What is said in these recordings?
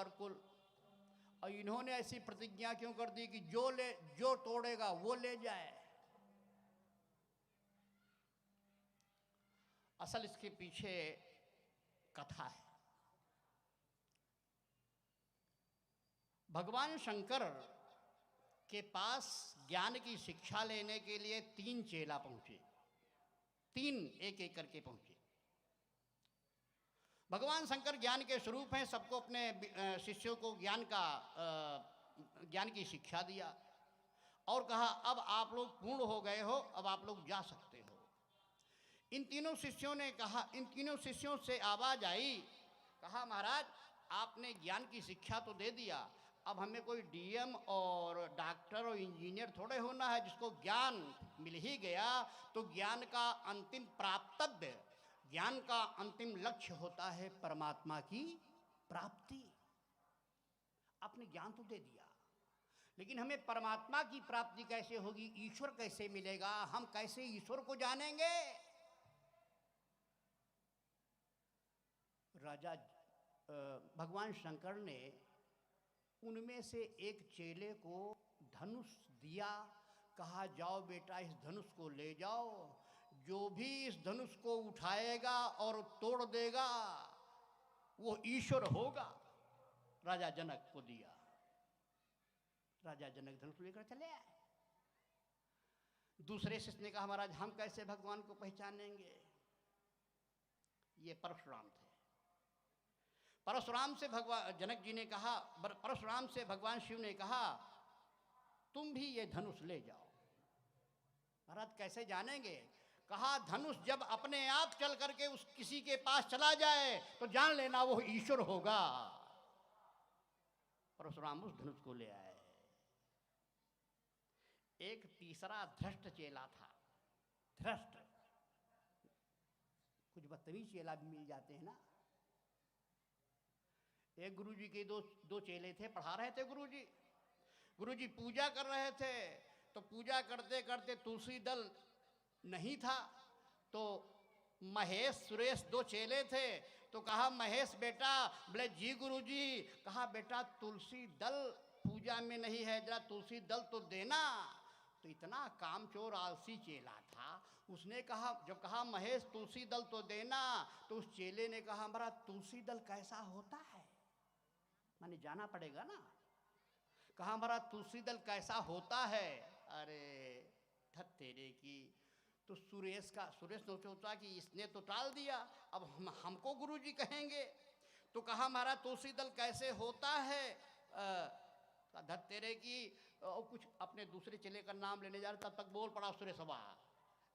बराबर कुल। और इन्होंने ऐसी प्रतिज्ञा क्यों कर दी कि जो तोड़ेगा वो ले जाए। असल इसके पीछे कथा है। भगवान शंकर के पास ज्ञान की शिक्षा लेने के लिए 3 चेला पहुंचे, 3 एक एक करके पहुंचे। भगवान शंकर ज्ञान के स्वरूप हैं, सबको अपने शिष्यों को ज्ञान की शिक्षा दिया और कहा अब आप लोग पूर्ण हो गए हो, अब आप लोग जा सकते हो। इन तीनों शिष्यों ने कहा, इन तीनों शिष्यों से आवाज आई, कहा महाराज आपने ज्ञान की शिक्षा तो दे दिया, अब हमें कोई डीएम और डॉक्टर और इंजीनियर थोड़े होना है जिसको ज्ञान मिल ही गया तो ज्ञान का अंतिम प्राप्तव्य, ज्ञान का अंतिम लक्ष्य होता है परमात्मा की प्राप्ति। आपने ज्ञान तो दे दिया, लेकिन हमें परमात्मा की प्राप्ति कैसे होगी, ईश्वर कैसे मिलेगा, हम कैसे ईश्वर को जानेंगे। राजा भगवान शंकर ने उनमें से एक चेले को धनुष दिया, कहा जाओ बेटा इस धनुष को ले जाओ, जो भी इस धनुष को उठाएगा और तोड़ देगा वो ईश्वर होगा। राजा जनक को दिया। राजा जनक धनुष लेकर चले आए। दूसरे शिष्य ने कहा महाराज हम कैसे भगवान को पहचानेंगे। ये परशुराम थे। परशुराम से भगवान जनक जी ने कहा, परशुराम से भगवान शिव ने कहा तुम भी ये धनुष ले जाओ। महाराज कैसे जानेंगे। कहा धनुष जब अपने आप चल करके उस किसी के पास चला जाए तो जान लेना वो ईश्वर होगा। परशुराम उस धनुष को ले आए। एक तीसरा धृष्ट चेला था। धृष्ट, कुछ बदतमीज चेला भी मिल जाते हैं ना। एक गुरुजी के दो चेले थे, पढ़ा रहे थे गुरुजी। गुरुजी पूजा कर रहे थे, तो पूजा करते करते तुलसी दल नहीं था, तो महेश सुरेश 2 चेले थे। तो कहा महेश बेटा, बोले जी गुरुजी। कहा बेटा तुलसी दल पूजा में नहीं है, जरा तुलसी दल तो देना। तो इतना कामचोर आलसी चेला था, उसने कहा, जब कहा महेश तुलसी दल तो देना, तो उस चेले ने कहा हमारा तुलसी दल कैसा होता है, माने जाना पड़ेगा ना। कहा हमारा तुलसी दल कैसा होता है। अरे धत तेरे की। तो सुरेश ने सोचा कि इसने तो टाल दिया, अब हमको गुरुजी कहेंगे। तो कहा हमारा तुलसी दल कैसे होता है। धत तेरे की। और कुछ अपने दूसरे चेले का नाम लेने जा रहा, तब तक बोल पड़ा सुरेश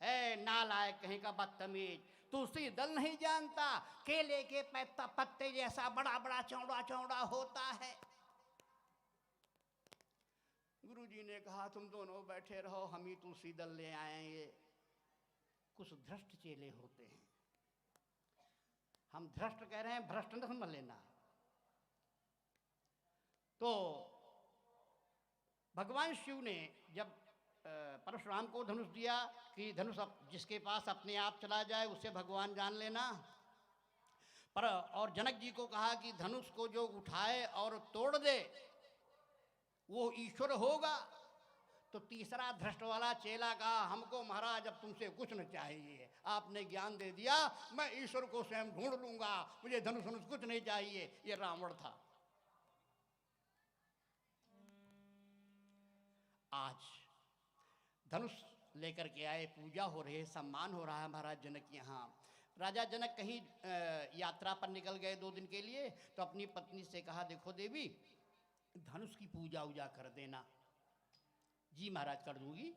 है नालायक कहीं का बदतमीज, तुलसी दल नहीं जानता, केले के पत्ते जैसा बड़ा बड़ा चौड़ा चौड़ा होता है। गुरुजी ने कहा तुम दोनों बैठे रहो, हम ही तुलसी दल ले आएंगे। कुछ भ्रष्ट चेले होते हैं, हम भ्रष्ट कह रहे हैं, भ्रष्ट न समझ लेना। तो भगवान शिव ने जब परशुराम को धनुष दिया कि धनुष जिसके पास अपने आप चला जाए उसे भगवान जान लेना, और जनक जी को कहा कि धनुष को जो उठाए और तोड़ दे वो ईश्वर होगा। तो तीसरा धृष्ट वाला चेला कहा हमको महाराज अब तुमसे कुछ न चाहिए, आपने ज्ञान दे दिया, मैं ईश्वर को स्वयं ढूंढ लूंगा, मुझे धनुष कुछ नहीं चाहिए। ये रावण था। आज धनुष लेकर के आए, पूजा हो रही है, सम्मान हो रहा है महाराज जनक यहाँ। राजा जनक कहीं यात्रा पर निकल गए 2 दिन के लिए, तो अपनी पत्नी से कहा देखो देवी धनुष की पूजा उजा कर देना। जी महाराज कर दूंगी।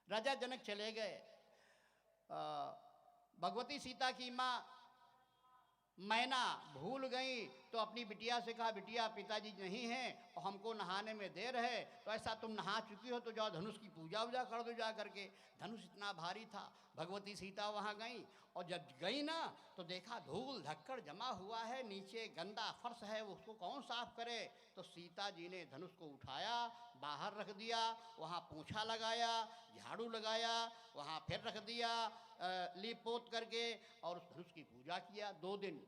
राजा जनक चले गए। भगवती सीता की माँ मैना भूल गई, तो अपनी बिटिया से कहा बिटिया पिताजी नहीं हैं और हमको नहाने में देर है, तो ऐसा तुम नहा चुकी हो तो जाओ धनुष की पूजा वूजा कर दो जा करके। धनुष इतना भारी था। भगवती सीता वहाँ गई और जब गई ना तो देखा धूल धक्कड़ जमा हुआ है, नीचे गंदा फर्श है, उसको कौन साफ करे। तो सीता जी ने धनुष को उठाया, बाहर रख दिया, वहाँ पोंछा लगाया, झाड़ू लगाया, वहाँ फिर रख दिया लीप पोत करके, और उस धनुष की पूजा किया 2 दिन।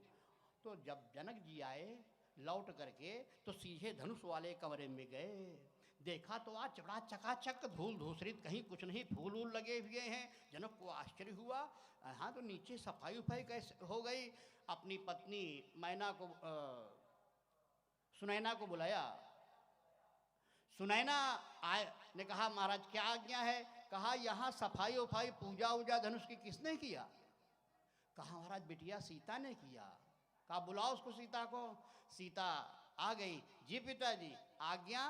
तो जब जनक जी आए लौट करके तो सीधे धनुष वाले कमरे में गए। देखा तो आज बड़ा चकाचक, धूल धूसरित, कहीं कुछ नहीं, फूल वूल लगे हुए हैं। जनक को आश्चर्य हुआ, हाँ तो नीचे सफाई उफाई कैसे हो गई। अपनी पत्नी मैना को सुनैना को बुलाया। सुनैना आए ने कहा महाराज क्या आज्ञा है। कहा यहाँ सफाई उफाई पूजा उजा धनुष की किसने किया। कहा महाराज बिटिया सीता ने किया। कहा बुलाओ उसको सीता को। सीता आ गई। जी पिताजी आज्ञा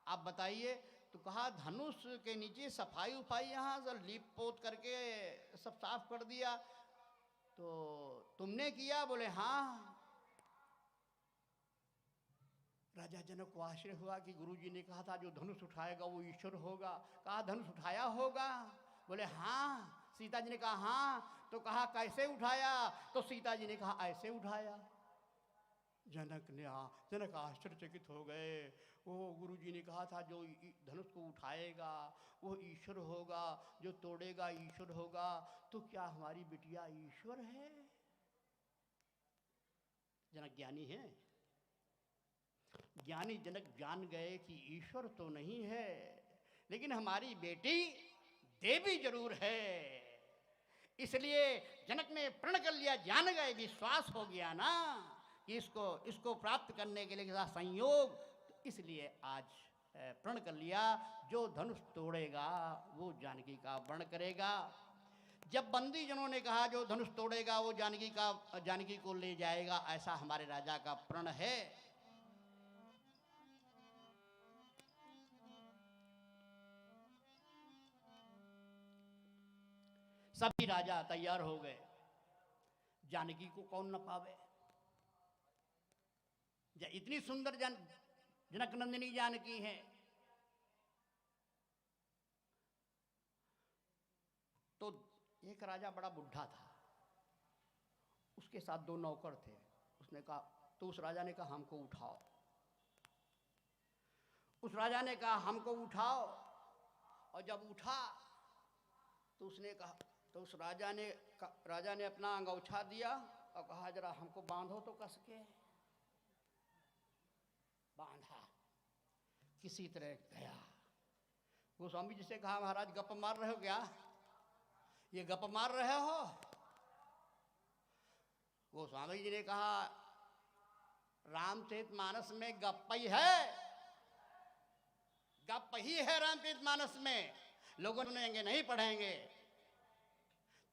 आप बताइए। तो कहा धनुष के नीचे सफाई उफाई यहाँ से लीप पोत करके सब साफ कर दिया, तो तुमने किया। बोले हाँ। राजा जनक को आश्चर्य हुआ कि गुरुजी ने कहा था जो धनुष उठाएगा वो ईश्वर होगा। कहा धनुष उठाया होगा। बोले हाँ। सीता जी ने कहा हाँ। तो कहा कैसे उठाया। तो सीता जी ने कहा ऐसे उठाया। जनक आश्चर्यचकित हो गए। वो गुरुजी ने कहा था जो धनुष को उठाएगा वो ईश्वर होगा, जो तोड़ेगा ईश्वर होगा। तो क्या हमारी बिटिया ईश्वर है। जनक ज्ञानी है। ज्ञानी जनक जान गए कि ईश्वर तो नहीं है, लेकिन हमारी बेटी देवी जरूर है। इसलिए जनक ने प्रण कर लिया, जान गए, विश्वास हो गया ना कि इसको प्राप्त करने के लिए संयोग। तो इसलिए आज प्रण कर लिया जो धनुष तोड़ेगा वो जानकी का वर्ण करेगा। जब बंदी जनों ने कहा जो धनुष तोड़ेगा वो जानकी को ले जाएगा, ऐसा हमारे राजा का प्रण है। सभी राजा तैयार हो गए। जानकी को कौन न पावे। इतनी सुंदर जनक नंदिनी जानकी है। तो एक राजा बड़ा बुढ़ा था, उसके साथ दो नौकर थे। उसने कहा, तो उस राजा ने कहा हमको उठाओ। उस राजा ने कहा हमको उठाओ। और जब उठा तो उसने कहा, तो उस राजा ने अपना अंगौछा दिया और कहा जरा हमको बांधो तो कस के। बांधा, किसी तरह गया। गोस्वामी जी से कहा महाराज गप मार रहे हो क्या, ये गप मार रहे हो। गोस्वामी जी ने कहा रामचरितमानस में गप ही है, गप ही है रामचरितमानस में। लोगों सुनेंगे नहीं पढ़ेंगे।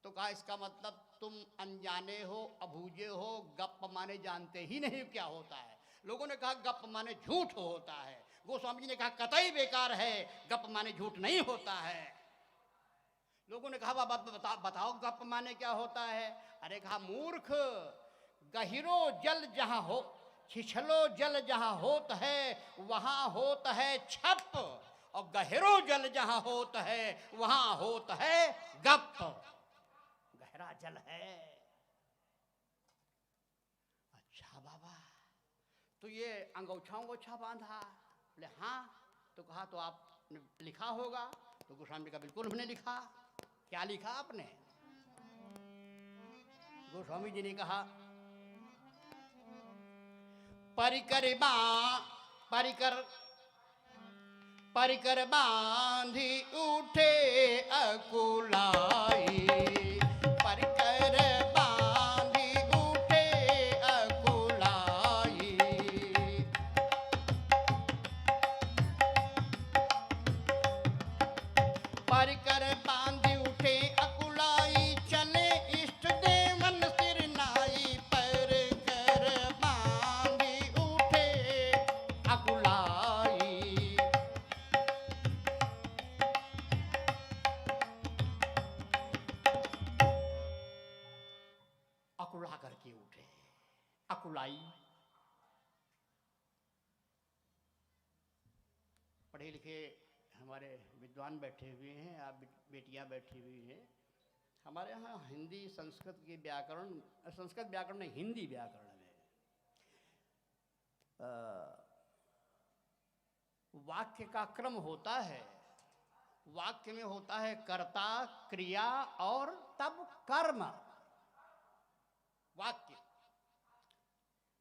तो कहा इसका मतलब तुम अनजाने हो, अभूजे हो, गप माने जानते ही नहीं क्या होता है। लोगों ने कहा गप माने झूठ होता है। गोस्वामी जी ने कहा कतई बेकार है, गप माने झूठ नहीं होता है। लोगों ने कहा बाबा बताओ गप माने क्या होता है। अरे कहा मूर्ख, गहिरो जल जहां हो, छिछलो जल जहां होत है वहां होत है छप, और गहरो जल जहां होत है वहां होत है गप। गहरा जल है। अच्छा बाबा, तो ये अंगोछा बांधा। बोले हाँ। तो कहा तो आपने लिखा होगा। तो गोस्वामी का बिल्कुल हमने लिखा। क्या लिखा आपने। गोस्वामी जी ने कहा परिकर बांधी उठे अकुलाई। परिकर बांधी उठे अकुलाई। परिकर बांधी उठे अकुलाई, चले इष्ट देवन सिर नाई। परिकर बांधी उठे अकुलाई। अकुला करके उठे। अकुलाई, पढ़े लिखे हमारे विद्वान बैठे हुए हैं, आप बेटियां बैठी हुई हैं। हमारे यहाँ हिंदी संस्कृत के व्याकरण, संस्कृत व्याकरण में, हिंदी व्याकरण में वाक्य का क्रम होता है। वाक्य में होता है कर्ता, क्रिया और तब कर्म। वाक्य,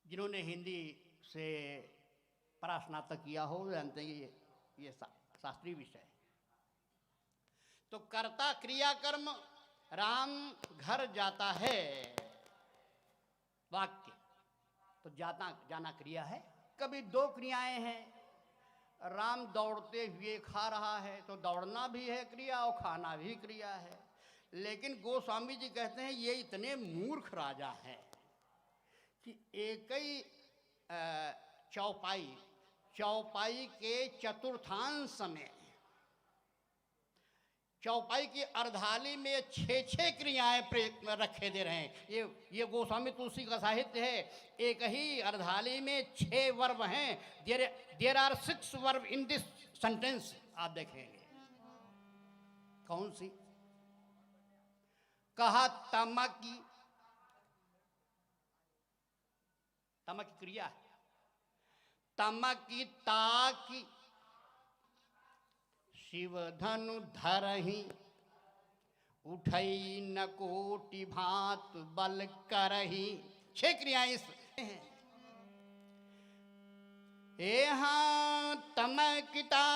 जिन्होंने हिंदी से परास्नातक किया हो, जानते हैं कि ये शास्त्रीय विषय है। तो कर्ता क्रियाकर्म राम घर जाता है, वाक्य तो जाना क्रिया है। कभी दो क्रियाएं हैं, राम दौड़ते हुए खा रहा है तो दौड़ना भी है क्रिया और खाना भी क्रिया है। लेकिन गोस्वामी जी कहते हैं ये इतने मूर्ख राजा हैं कि एक ही चौपाई के चतुर्थांश में, चौपाई की अर्धाली में 6 क्रियाएं रखे दे रहे हैं। ये गोस्वामी तुलसी का साहित्य है। एक ही अर्धाली में 6 वर्ब हैं। There are 6 verb in this sentence. आप देखेंगे कौन सी? कहा तमक की क्रिया है, तमक की ताकी शिव धनु धरही, उठई न कोटि भांत बल करही। 6 क्रियाएं इस हैं। तमकिता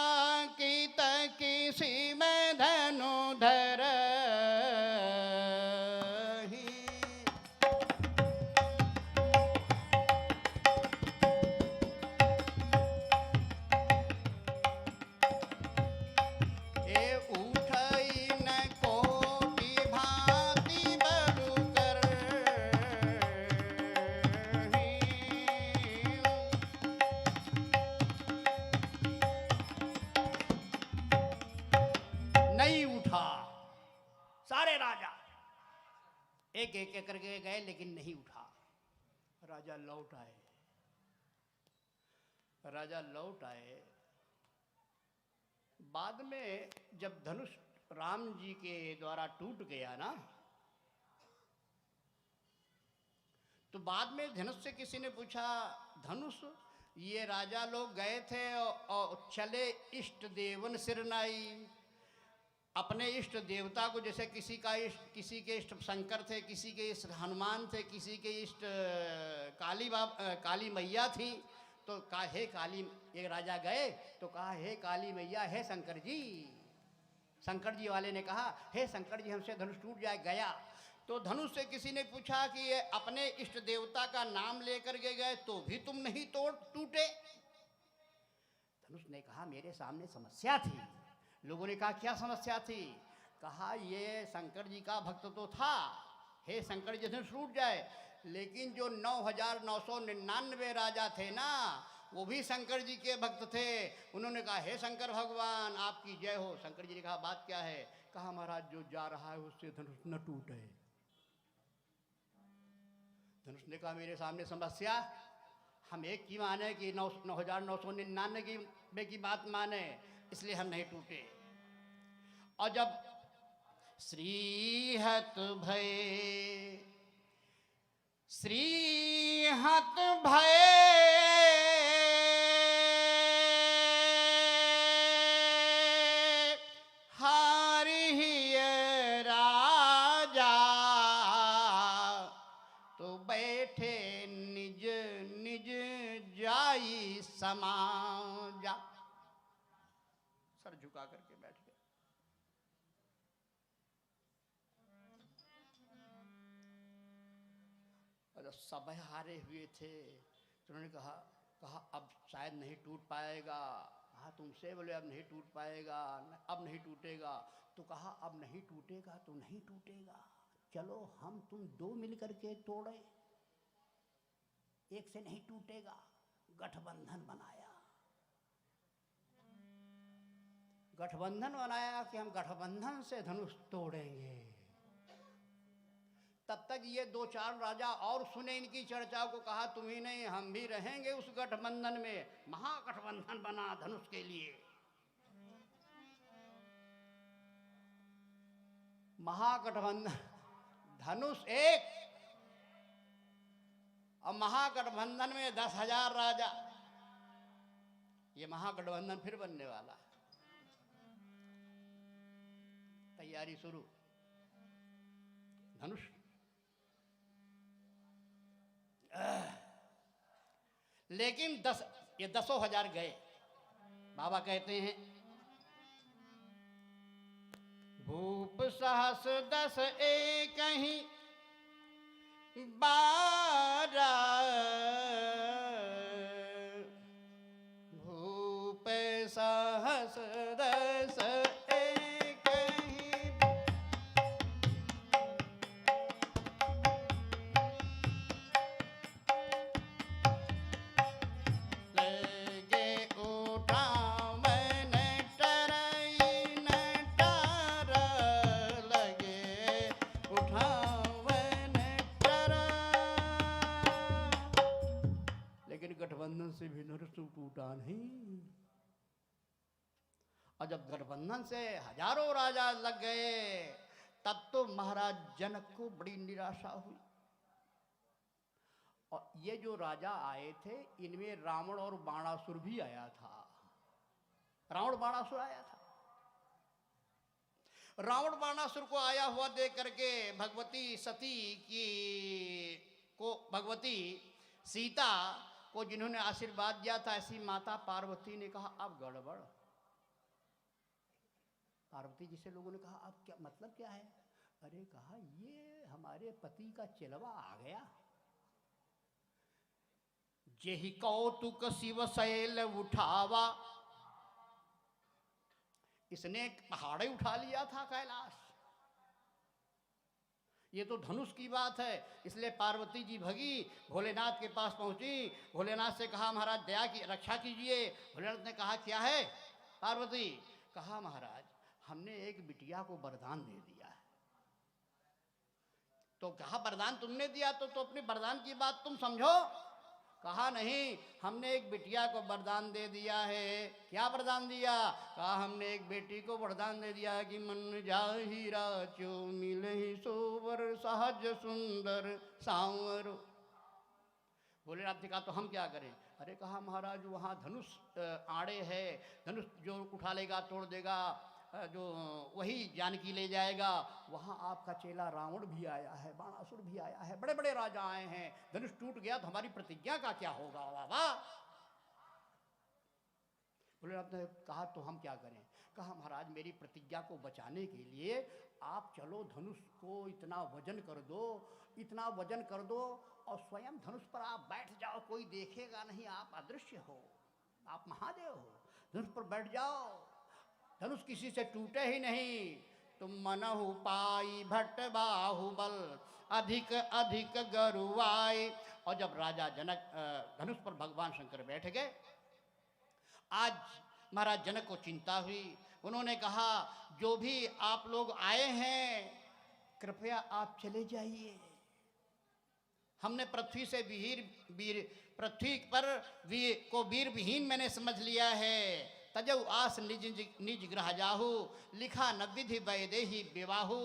की तकी शिव धनु धरही, एक करके गए लेकिन नहीं उठा। राजा लौट आए। बाद में जब धनुष राम जी के द्वारा टूट गया ना, तो बाद में धनुष से किसी ने पूछा, धनुष ये राजा लोग गए थे और चले इष्ट देवन सिरनाई, अपने इष्ट देवता को, जैसे किसी के इष्ट शंकर थे, किसी के इष्ट हनुमान थे, किसी के इष्ट काली मैया थी। तो कहा हे काली, एक राजा गए तो कहा हे काली मैया, हे शंकर जी। शंकर जी वाले ने कहा हे शंकर जी हमसे धनुष टूट जाए। गया तो धनुष से किसी ने पूछा कि ये अपने इष्ट देवता का नाम लेकर के गए तो भी तुम नहीं टूटे। धनुष ने कहा मेरे सामने समस्या थी। लोगों ने कहा क्या समस्या थी? कहा ये शंकर जी का भक्त तो था, हे शंकर जी धनुष टूट जाए। लेकिन जो 9999 राजा थे ना, वो भी शंकर जी के भक्त थे। उन्होंने कहा हे शंकर भगवान आपकी जय हो। शंकर जी ने कहा बात क्या है? कहा महाराज जो जा रहा है उससे धनुष न टूटे। धनुष ने कहा मेरे सामने समस्या, हम एक की माने कि 9999 की बात माने, इसलिए हम नहीं टूटे। और जब श्रीहत भय हारिय राजा, तो बैठे निज निज जाई समाजा। सर झुका करके बैठ गए। और जब सब हारे हुए थे तो उन्होंने कहा अब शायद नहीं टूट पाएगा। कहा तुमसे बोले अब नहीं टूट पाएगा, अब नहीं टूटेगा। तो कहा अब नहीं टूटेगा तो नहीं टूटेगा, चलो हम तुम 2 मिलकर के तोड़े, एक से नहीं टूटेगा। गठबंधन बनाया कि हम गठबंधन से धनुष तोड़ेंगे। तब तक ये 2-4 राजा और सुने इनकी चर्चा को। कहा तुम ही नहीं हम भी रहेंगे उस गठबंधन में। महागठबंधन बना धनुष के लिए। महागठबंधन, धनुष एक और महागठबंधन में 10,000 राजा। ये महागठबंधन फिर बनने वाला। तैयारी शुरू। धनुष लेकिन ये 10,000 गए। बाबा कहते हैं भूप सहस 10 एक ही 12, भूप सहस 10 एक ही, लगे उठावन टरई नटर, लगे उठावन टर। लेकिन गठबंधन से भी धनुष टूटा नहीं। और जब गठबंधन से हजारों राजा लग गए तब तो महाराज जनक को बड़ी निराशा हुई। और ये जो राजा आए थे इनमें रावण और बाणासुर भी आया था। रावण बाणासुर आया था। रावण बाणासुर को आया हुआ देख करके भगवती सती की को भगवती सीता को जिन्होंने आशीर्वाद दिया था, ऐसी माता पार्वती ने कहा अब गड़बड़। पार्वती जी से लोगों ने कहा अब क्या मतलब क्या है? अरे कहा ये हमारे पति का चिलवा आ गया। जेहि कौतुक शिव शैल उठावा, इसने पहाड़े उठा लिया था कैलाश। ये तो धनुष की बात है। इसलिए पार्वती जी भगी, भोलेनाथ के पास पहुंची। भोलेनाथ से कहा महाराज दया की रक्षा कीजिए। भोलेनाथ ने कहा क्या है? पार्वती कहा महाराज हमने एक बिटिया को वरदान दे दिया है। तो कहा वरदान तुमने दिया तो अपने वरदान की बात तुम समझो। कहा नहीं, हमने एक बिटिया को वरदान दे दिया है। क्या वरदान दिया? कहा हमने एक बेटी को वरदान दे दिया कि मन जाहि राचो मिलहि सोवर सहज सुंदर सांवर। भोलेनाथ ने कहा तो हम क्या करें? अरे कहा महाराज वहाँ धनुष आड़े है, धनुष जो उठा लेगा तोड़ देगा, जो वही जानकी ले जाएगा। वहाँ आपका चेला रावण भी आया है, बाणासुर भी आया है, बड़े बड़े राजा आए हैं। धनुष टूट गया तो हमारी प्रतिज्ञा का क्या होगा बाबा? भोलेनाथ ने कहा तो हम क्या करें? कहा महाराज मेरी प्रतिज्ञा को बचाने के लिए आप चलो धनुष को इतना वजन कर दो, इतना वजन कर दो और स्वयं धनुष पर आप बैठ जाओ, कोई देखेगा नहीं, आप अदृश्य हो, आप महादेव हो। धनुष पर बैठ जाओ, धनुष किसी से टूटे ही नहीं। तुम मनहु पाई भट्ट बाहुबल, अधिक अधिक गरुआई। और जब राजा जनक धनुष पर भगवान शंकर बैठ गए, आज महाराज जनक को चिंता हुई। उन्होंने कहा जो भी आप लोग आए हैं कृपया आप चले जाइए। हमने पृथ्वी से पृथ्वी पर वीर विहीन मैंने समझ लिया है। तजऊ आस निज ग्रह जाहू, लिखा न विधि वैदेही विवाहु।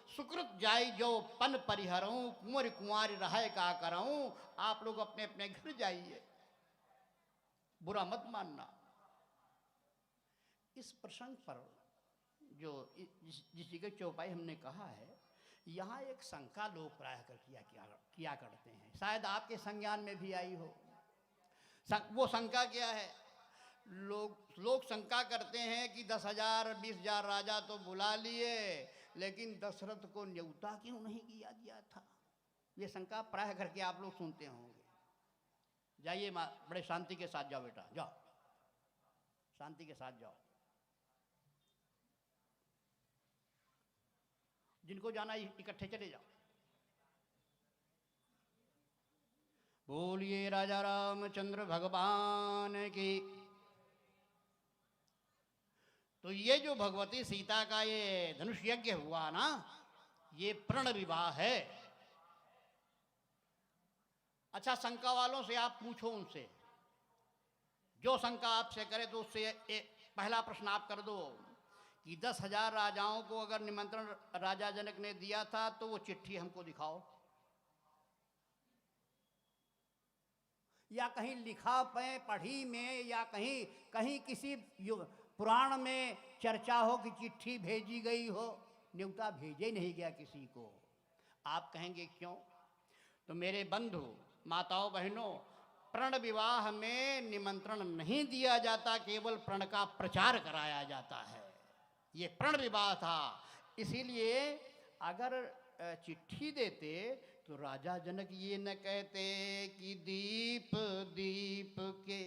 सुकृत जाई जो पन परिहरऊं, कुंवर कुंवारी रहे का करऊं। आप लोग अपने अपने घर जाइए, बुरा मत मानना। इस प्रसंग पर जो जिस जगह चौपाई हमने कहा है, यहाँ एक शंका लोग प्राय कर किया करते हैं, शायद आपके संज्ञान में भी आई हो। वो शंका क्या है? लोग शंका करते हैं कि 10,000 20,000 राजा तो बुला लिए, लेकिन दशरथ को न्योता क्यों नहीं किया दिया था? ये शंका प्राय करके आप लोग सुनते होंगे। जाइए बड़े शांति के साथ जाओ बेटा, जाओ शांति के साथ जाओ। जिनको जाना इकट्ठे चले जाओ। बोलिए राजा रामचंद्र भगवान की। तो ये जो भगवती सीता का ये धनुष यज्ञ हुआ ना, ये प्रण विवाह है। अच्छा, शंका वालों से आप पूछो, उनसे जो शंका आपसे करे तो उससे पहला प्रश्न आप कर दो कि 10,000 राजाओं को अगर निमंत्रण राजा जनक ने दिया था तो वो चिट्ठी हमको दिखाओ, या कहीं लिखा पढ़ी में, या कहीं किसी पुराण में चर्चा हो कि चिट्ठी भेजी गई हो। न्योता भेजे नहीं गया किसी को। आप कहेंगे क्यों? तो मेरे बंधु माताओं बहनों, प्रण विवाह में निमंत्रण नहीं दिया जाता, केवल प्रण का प्रचार कराया जाता है। ये प्रण विवाह था। इसीलिए अगर चिट्ठी देते तो राजा जनक ये न कहते कि दीप दीप के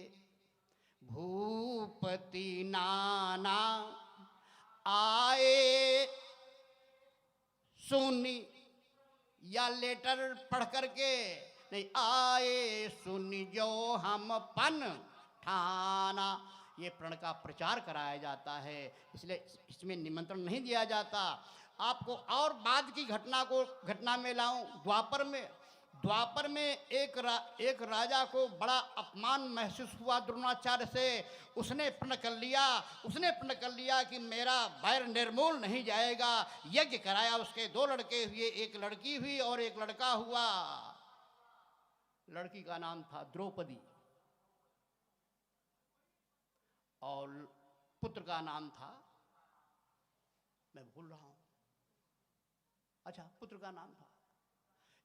भूपति नाना आए सुनी, या लेटर पढ़ करके नहीं, आए सुनी जो हम पन ठाना। ये प्रण का प्रचार कराया जाता है, इसलिए इसमें निमंत्रण नहीं दिया जाता। आपको और बाद की घटना में लाऊं। द्वापर में एक राजा को बड़ा अपमान महसूस हुआ द्रोणाचार्य से। उसने प्रण कर लिया कि मेरा बैर निर्मूल नहीं जाएगा। यज्ञ कराया, उसके 2 लड़के हुए, एक लड़की हुई और एक लड़का हुआ। लड़की का नाम था द्रौपदी और पुत्र का नाम था, मैं भूल रहा हूं, अच्छा पुत्र का नाम था,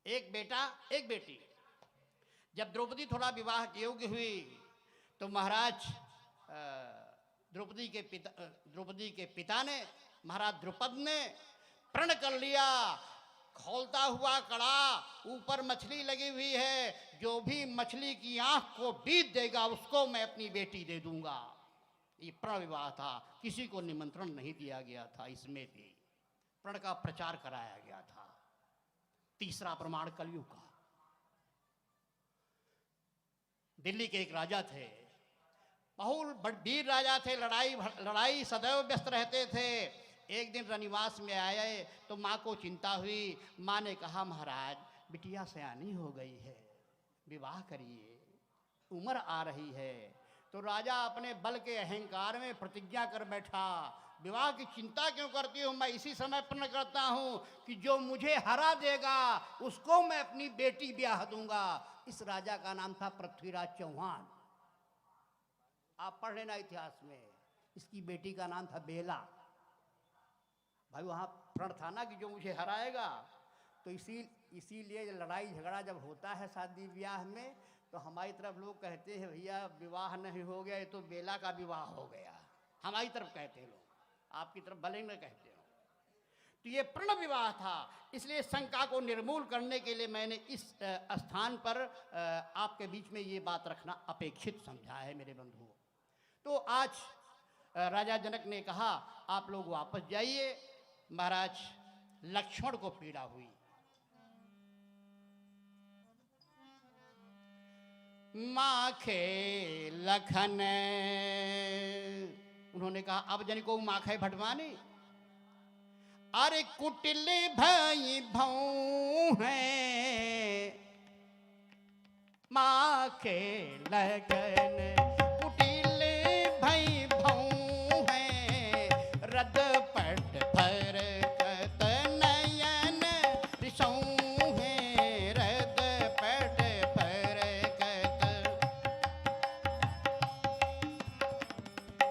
एक बेटा एक बेटी। जब द्रौपदी थोड़ा विवाह के योग्य हुई तो महाराज द्रौपदी के पिता ने, महाराज द्रुपद ने प्रण कर लिया। खौलता हुआ कड़ा, ऊपर मछली लगी हुई है, जो भी मछली की आंख को बीत देगा उसको मैं अपनी बेटी दे दूंगा। ये प्रण विवाह था, किसी को निमंत्रण नहीं दिया गया था। इसमें भी प्रण का प्रचार कराया गया था। तीसरा प्रमाण कलयुग का। दिल्ली के एक राजा थे, बहुत वीर राजा थे, लड़ाई सदैव व्यस्त रहते थे। एक दिन रनिवास में आए तो माँ को चिंता हुई। माँ ने कहा, महाराज बिटिया सयानी हो गई है, विवाह करिए, उम्र आ रही है। तो राजा अपने बल के अहंकार में प्रतिज्ञा कर बैठा, विवाह की चिंता क्यों करती हूँ, मैं इसी समय प्रण करता हूँ कि जो मुझे हरा देगा उसको मैं अपनी बेटी ब्याह दूंगा। इस राजा का नाम था पृथ्वीराज चौहान। आप पढ़ लेना इतिहास में। इसकी बेटी का नाम था बेला। भाई वहाँ प्रण था ना कि जो मुझे हराएगा। तो इसीलिए लड़ाई झगड़ा जब होता है शादी ब्याह में, तो हमारी तरफ लोग कहते हैं भैया विवाह नहीं हो गया, ये तो बेला का विवाह हो गया। हमारी तरफ कहते हैं लोग, आपकी तरफ भले न कहते हो। तो ये प्रण विवाह था। इसलिए शंका को निर्मूल करने के लिए मैंने इस स्थान पर आपके बीच में ये बात रखना अपेक्षित समझा है मेरे बंधुओं। तो आज राजा जनक ने कहा आप लोग वापस जाइए। महाराज लक्ष्मण को पीड़ा हुई। माखे लखन, उन्होंने कहा अब जन को माखे भटवानी। अरे कुटिल भाई भाऊ है, माखे लखन कुटिल भाई भाऊ है, रद पट पर कत नयन रिसऊ है, रद पट पर कत,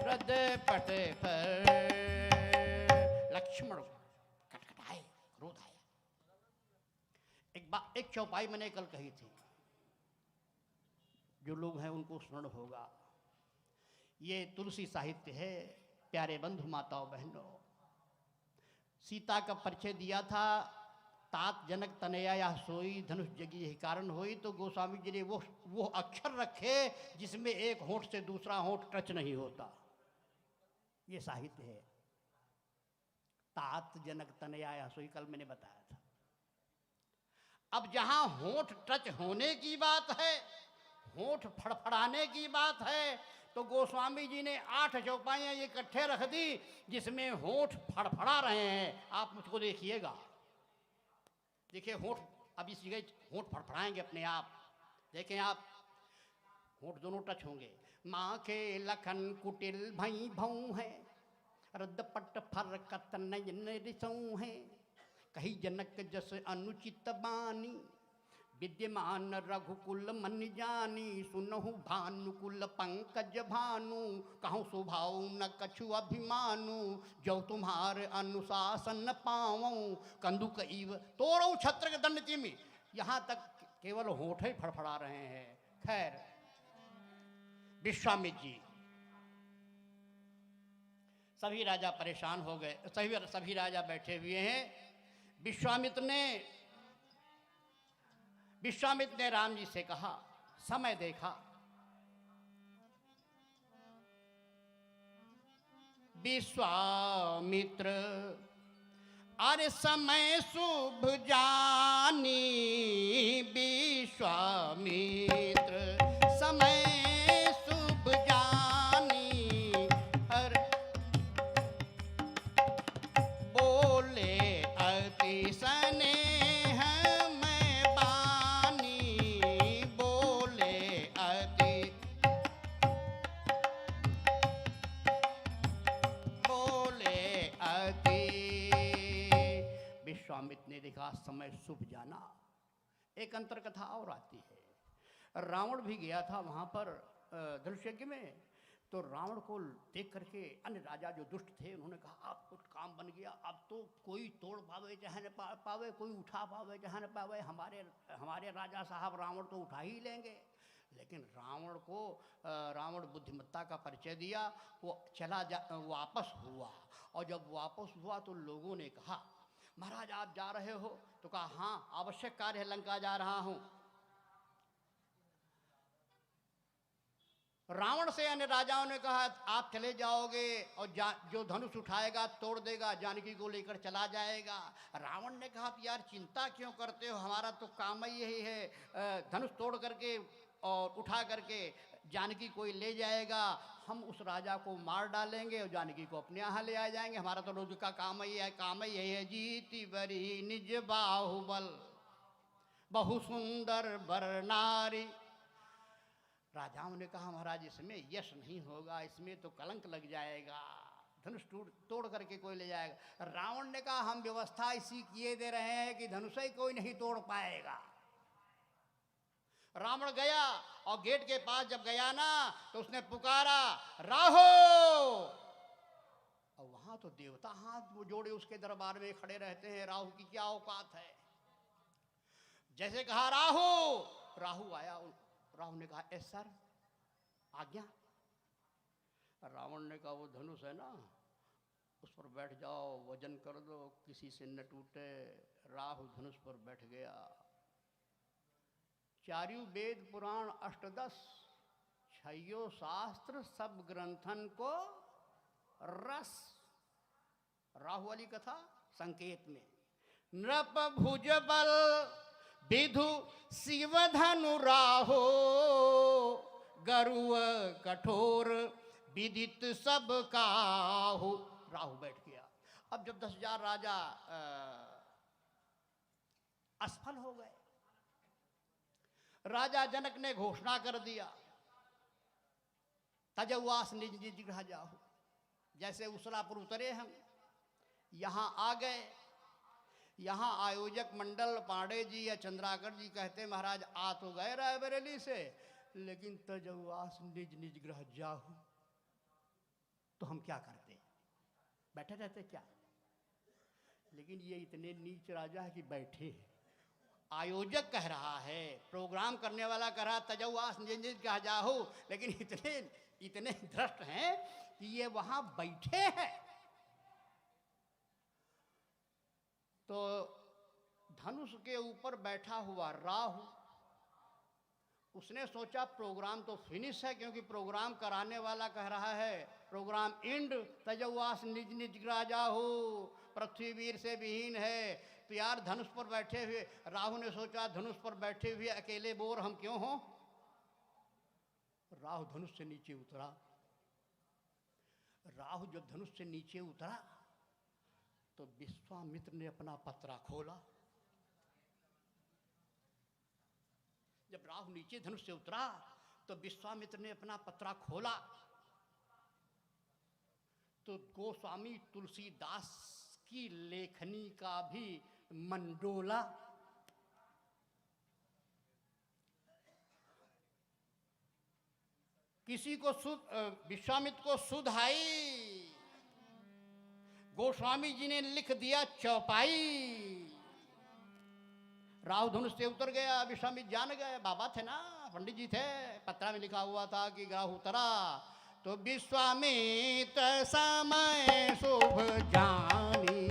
रद पट पर। लक्ष्मण कटकटाए, क्रोध आया। एक चौपाई मैंने कल कही थी, जो लोग हैं उनको स्मरण होगा। ये तुलसी साहित्य है। प्यारे बंधु माताओं बहनों, सीता का परिचय दिया था, तात जनक तनया या सोई धनुष जगी यही कारण होई। तो गोस्वामी जी ने वो अक्षर रखे जिसमें एक होंठ से दूसरा होंठ टच नहीं होता। ये साहित्य है, तात जनक तनया या सोई, कल मैंने बताया था। अब जहां होंठ टच होने की बात है, होंठ फड़फड़ाने की बात है, तो गोस्वामी जी ने 8 चौपाइयां इकट्ठे रख दी जिसमें होंठ फड़फड़ा रहे हैं। आप मुझको देखिएगा, देखिए होंठ, अब इस जगह होंठ फड़फड़ाएंगे अपने आप। देखें आप, होंठ दोनों टच होंगे। माँ के लखन कुटिल भई भऊ है, रद्दपट फर कत नयन रिसऊ है, कही जनक जस अनुचित बानी, विद्यमान रघुकुल मन जानी, सुनहु भानुकुल पंकज भानु, कहूँ स्वभाव न कछु अभिमानु, जो तुम्हार अनुशासन पावऊं, कंदुक इव तोड़ऊ छत्र के दंड चिमी। यहाँ तक केवल होंठ ही फड़फड़ा रहे हैं। खैर विश्वामित्र जी। सभी राजा परेशान हो गए, सभी राजा बैठे हुए हैं। विश्वामित्र ने राम जी से कहा, समय देखा, विश्वामित्र अरे समय शुभ जानी, विश्वामित्र समय शुभ जानी, अरे बोले अति स्नेह में बानी, बोले अति। विश्वामित्र ने देखा समय शुभ जाना। एक अंतर कथा और आती है। रावण भी गया था वहां पर धनुष यज्ञ में, तो रावण को देख करके अन्य राजा जो दुष्ट थे उन्होंने कहा अब कुछ काम बन गया, अब तो कोई तोड़ पावे चाहे न पावे, कोई उठा पावे चाहे न पावे, हमारे राजा साहब रावण तो उठा ही लेंगे। लेकिन रावण बुद्धिमत्ता का परिचय दिया, वो वापस हुआ। और जब वापस हुआ तो लोगों ने कहा महाराज आप जा रहे हो? तो कहा हाँ आवश्यक कार्य है, लंका जा रहा हूं। रावण से अन्य राजाओं ने कहा आप चले जाओगे और जो धनुष उठाएगा तोड़ देगा, जानकी को लेकर चला जाएगा। रावण ने कहा यार चिंता क्यों करते हो, हमारा तो काम ही यही है, धनुष तोड़ करके और उठा करके जानकी कोई ले जाएगा, हम उस राजा को मार डालेंगे और जानकी को अपने यहाँ ले आ जाएंगे, हमारा तो रोज का काम ही है। जीती बरी निज बाहुबल, बहु सुंदर बर नारी। राजाओं ने कहा महाराज इसमें यश नहीं होगा, इसमें तो कलंक लग जाएगा, धनुष तोड़ करके कोई ले जाएगा। रावण ने कहा हम व्यवस्था इसी किए दे रहे हैं कि धनुष ही कोई नहीं तोड़ पाएगा। रावण गया और गेट के पास जब गया ना तो उसने पुकारा राहो, और वहां तो देवता हाथ जोड़े उसके दरबार में खड़े रहते हैं, राहु की क्या औकात है। जैसे कहा राहु आया, राहु ने कहा ए सर आज्ञा। रावण ने कहा वो धनुष है ना उस पर बैठ जाओ, वजन कर दो, किसी से न टूटे। राहु धनुष पर बैठ गया। चारू वेद पुराण अष्टदश, छयो शास्त्र सब ग्रंथन को रस। राहु वाली कथा संकेत में नृप भुज बल विधु शिव धनु राहो, गरुव कठोर विदित सब काहू। राहु बैठ गया। अब जब 10,000 राजा असफल हो गए, राजा जनक ने घोषणा कर दिया तजौवास निज निज गृह जाहु। जैसे उसलापुर उतरे हम, यहाँ आ गए, यहाँ आयोजक मंडल पांडे जी या चंद्राकर जी कहते महाराज आ तो गए रायबरेली से, लेकिन तजौवास निज निज गृह जाहु, तो हम क्या करते, बैठे रहते क्या? लेकिन ये इतने नीच राजा है कि बैठे। आयोजक कह रहा है, प्रोग्राम करने वाला कह रहा तजौवास निज निज गृह जाहु, लेकिन इतने भ्रष्ट हैं कि ये वहां बैठे हैं। तो धनुष के ऊपर बैठा हुआ राहु, उसने सोचा प्रोग्राम तो फिनिश है, क्योंकि प्रोग्राम कराने वाला कह रहा है प्रोग्राम इंड, तजौवास निज निज गृह जाहु, पृथ्वी वीर से विहीन है। तो यार धनुष पर बैठे हुए राहु ने सोचा धनुष पर बैठे हुए अकेले बोर हम क्यों हों। राहु धनुष से नीचे उतरा। राहु जब धनुष से नीचे उतरा तो विश्वामित्र ने अपना पत्रा खोला। जब राहु नीचे धनुष से उतरा तो विश्वामित्र ने अपना पत्रा खोला तो गोस्वामी तुलसीदास की लेखनी का भी मंडोला। किसी को विश्वामित्र को सुध आई, गोस्वामी जी ने लिख दिया चौपाई। राहु धनुष से उतर गया, विश्वामित्र जान गए, बाबा थे ना पंडित जी थे, पत्रा में लिखा हुआ था कि ग्राहु तरा तो विश्वामित्र समय शुभ जानी।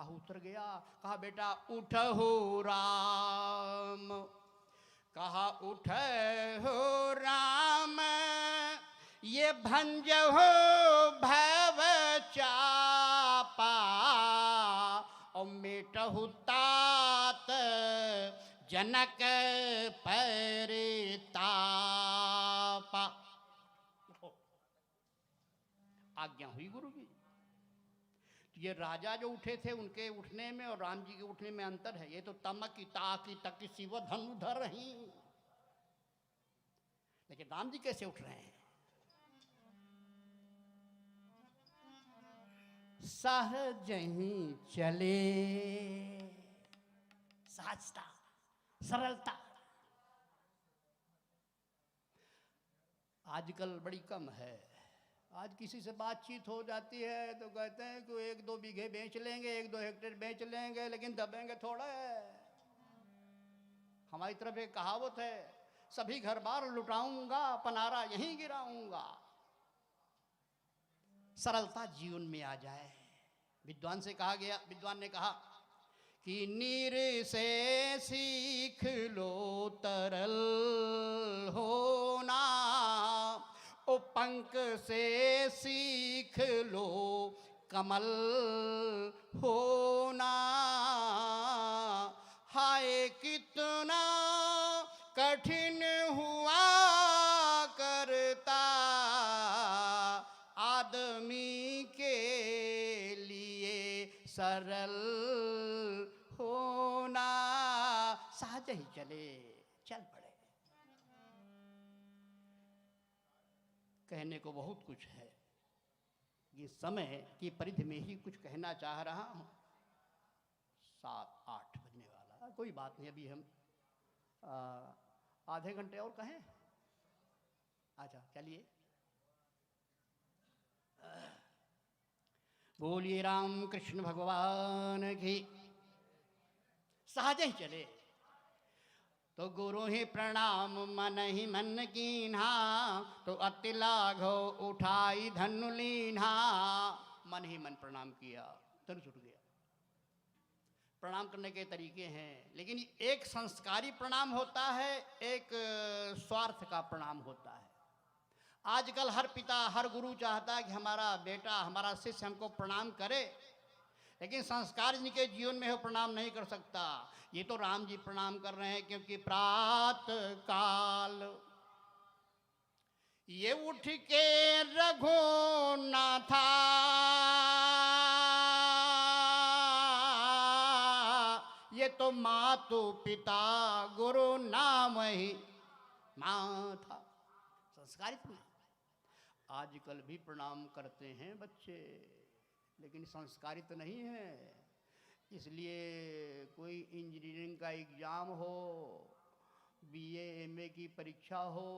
उतर गया, कहा बेटा उठो राम, कहा उठो राम, ये भंज हो भव चापा, और मेटहु तात जनक परितापा। आज्ञा हुई गुरु जी। ये राजा जो उठे थे उनके उठने में और राम जी के उठने में अंतर है। ये तो तमकी ताकी तकी शिव धनुधर रही, लेकिन राम जी कैसे उठ रहे हैं? सहज ही चले, सहजता, सरलता आजकल बड़ी कम है। आज किसी से बातचीत हो जाती है तो कहते हैं कि 1-2 बीघे बेच लेंगे, 1-2 हेक्टेयर बेच लेंगे, लेकिन दबेंगे थोड़ा है। हमारी तरफ एक कहावत है, सभी घर बार लुटाऊंगा, पनारा यहीं गिराऊंगा। सरलता जीवन में आ जाए। विद्वान से कहा गया, विद्वान ने कहा कि नीर से सीख लो तरल होना, ओ पंख से सीख लो कमल होना। हाय कितना कठिन हुआ करता आदमी के लिए सरल होना। सहज ही चले, चल पड़े। कहने को बहुत कुछ है, ये समय की परिधि में ही कुछ कहना चाह रहा हूं। 7-8 बजने वाला, कोई बात नहीं, अभी हम आधे घंटे और कहें। अच्छा चलिए। बोलिए राम कृष्ण भगवान की। सहज ही चले तो गुरु ही प्रणाम मन ही मन कीन्हा, तो अति लाघो उठाई धनु लीन्हा। मन ही मन प्रणाम किया, धनुष उठ गया। प्रणाम करने के तरीके हैं, लेकिन एक संस्कारी प्रणाम होता है, एक स्वार्थ का प्रणाम होता है। आजकल हर पिता हर गुरु चाहता है कि हमारा बेटा हमारा शिष्य हमको प्रणाम करे, लेकिन संस्कार जिनके जीवन में हो प्रणाम नहीं कर सकता। ये तो राम जी प्रणाम कर रहे हैं, क्योंकि प्रातः काल ये उठ के रघुनाथा, ये तो मातु पिता गुरु नाम ही माथा। संस्कारित प्रणाम। आजकल भी प्रणाम करते हैं बच्चे, लेकिन संस्कारित नहीं है। इसलिए कोई इंजीनियरिंग का एग्ज़ाम हो, बीए एमए की परीक्षा हो,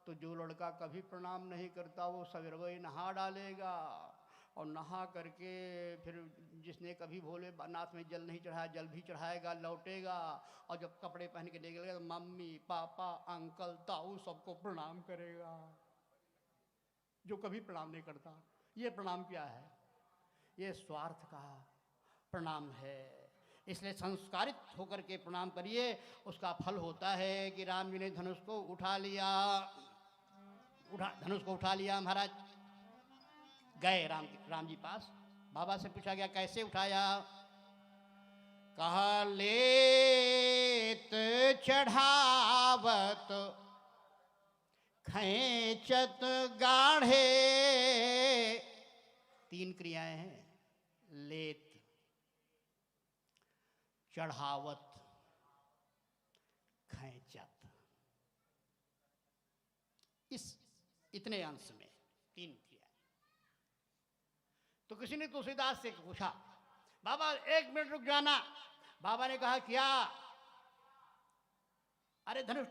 तो जो लड़का कभी प्रणाम नहीं करता वो सवेरे नहा डालेगा, और नहा करके फिर जिसने कभी भोलेनाथ में जल नहीं चढ़ाया जल भी चढ़ाएगा, लौटेगा, और जब कपड़े पहन के निकलेगा तो मम्मी पापा अंकल ताऊ सबको प्रणाम करेगा, जो कभी प्रणाम नहीं करता। ये प्रणाम क्या है? ये स्वार्थ का प्रणाम है। इसलिए संस्कारित होकर के प्रणाम करिए, उसका फल होता है कि राम जी ने धनुष को उठा लिया। धनुष को उठा लिया महाराज। गए राम जी पास, बाबा से पूछा गया कैसे उठाया? कहा लेत चढ़ावत खैचत गाढ़े। 3 क्रियाएं हैं, लेत, चढ़ावत, खैचत। इतने अंश में 3 क्रिया। तो किसी ने तुलसीदास से पूछा बाबा 1 मिनट रुक जाना। बाबा ने कहा क्या? अरे धनुष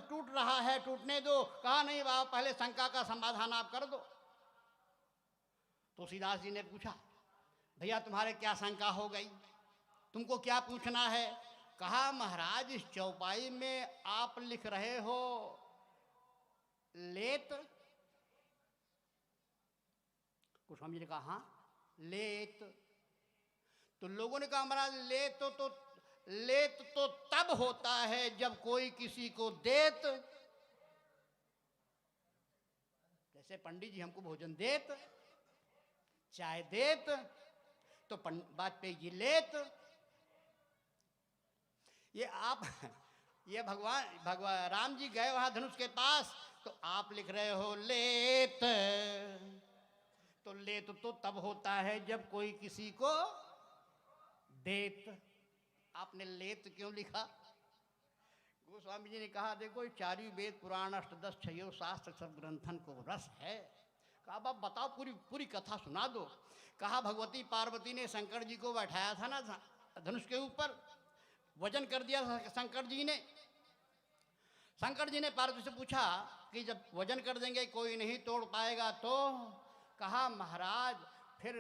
टूट रहा है, टूटने दो। कहा नहीं बाबा, पहले शंका का समाधान आप कर दो। तुलसीदास जी ने पूछा, भैया तुम्हारे क्या शंका हो गई, तुमको क्या पूछना है? कहा महाराज इस चौपाई में आप लिख रहे हो लेत। गोस्वामी जी ने कहा हाँ लेत। तो लोगों ने कहा महाराज लेत तो तब होता है जब कोई किसी को देत। जैसे पंडित जी हमको भोजन देत, चाय देत, तो बात पे ये लेत। ये भगवान राम जी गए वहां धनुष के पास, तो आप लिख रहे हो लेत। तो लेत तो तब होता है जब कोई किसी को देत। आपने लेत क्यों लिखा? गोस्वामी जी ने कहा देखो चारों वेद पुराण अष्टदश छयो शास्त्र सब ग्रंथन को रस है। कहा अब बताओ, पूरी कथा सुना दो। कहा भगवती पार्वती ने शंकर जी को बैठाया था ना धनुष के ऊपर, वजन कर दिया था शंकर जी ने। शंकर जी ने पार्वती से पूछा कि जब वजन कर देंगे कोई नहीं तोड़ पाएगा तो? कहा महाराज फिर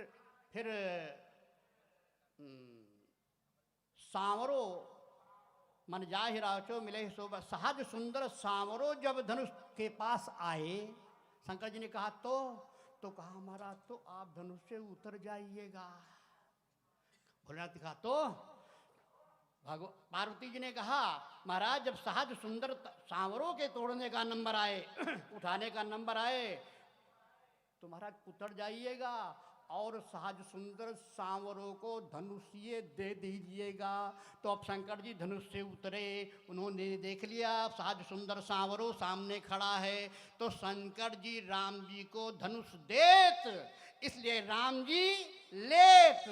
सांवरो मन जाहि राचो मिले शोभा। सहज सुंदर सांवरो जब धनुष के पास आए, शंकर जी ने कहा तो कहा महाराज तो आप धनुष से उतर जाइएगा। भोलेनाथ ने कहा तो? पार्वती जी ने कहा महाराज जब सहज सुंदर सांवरों के तोड़ने का नंबर आए उठाने का नंबर आए तो महाराज उतर जाइएगा और सहज सुंदर सांवरों को धनुषीय दे दीजिएगा। तो अब शंकर जी धनुष से उतरे, उन्होंने देख लिया सहज सुंदर सांवरों सामने खड़ा है, तो शंकर जी राम जी को धनुष देत, इसलिए राम जी लेत।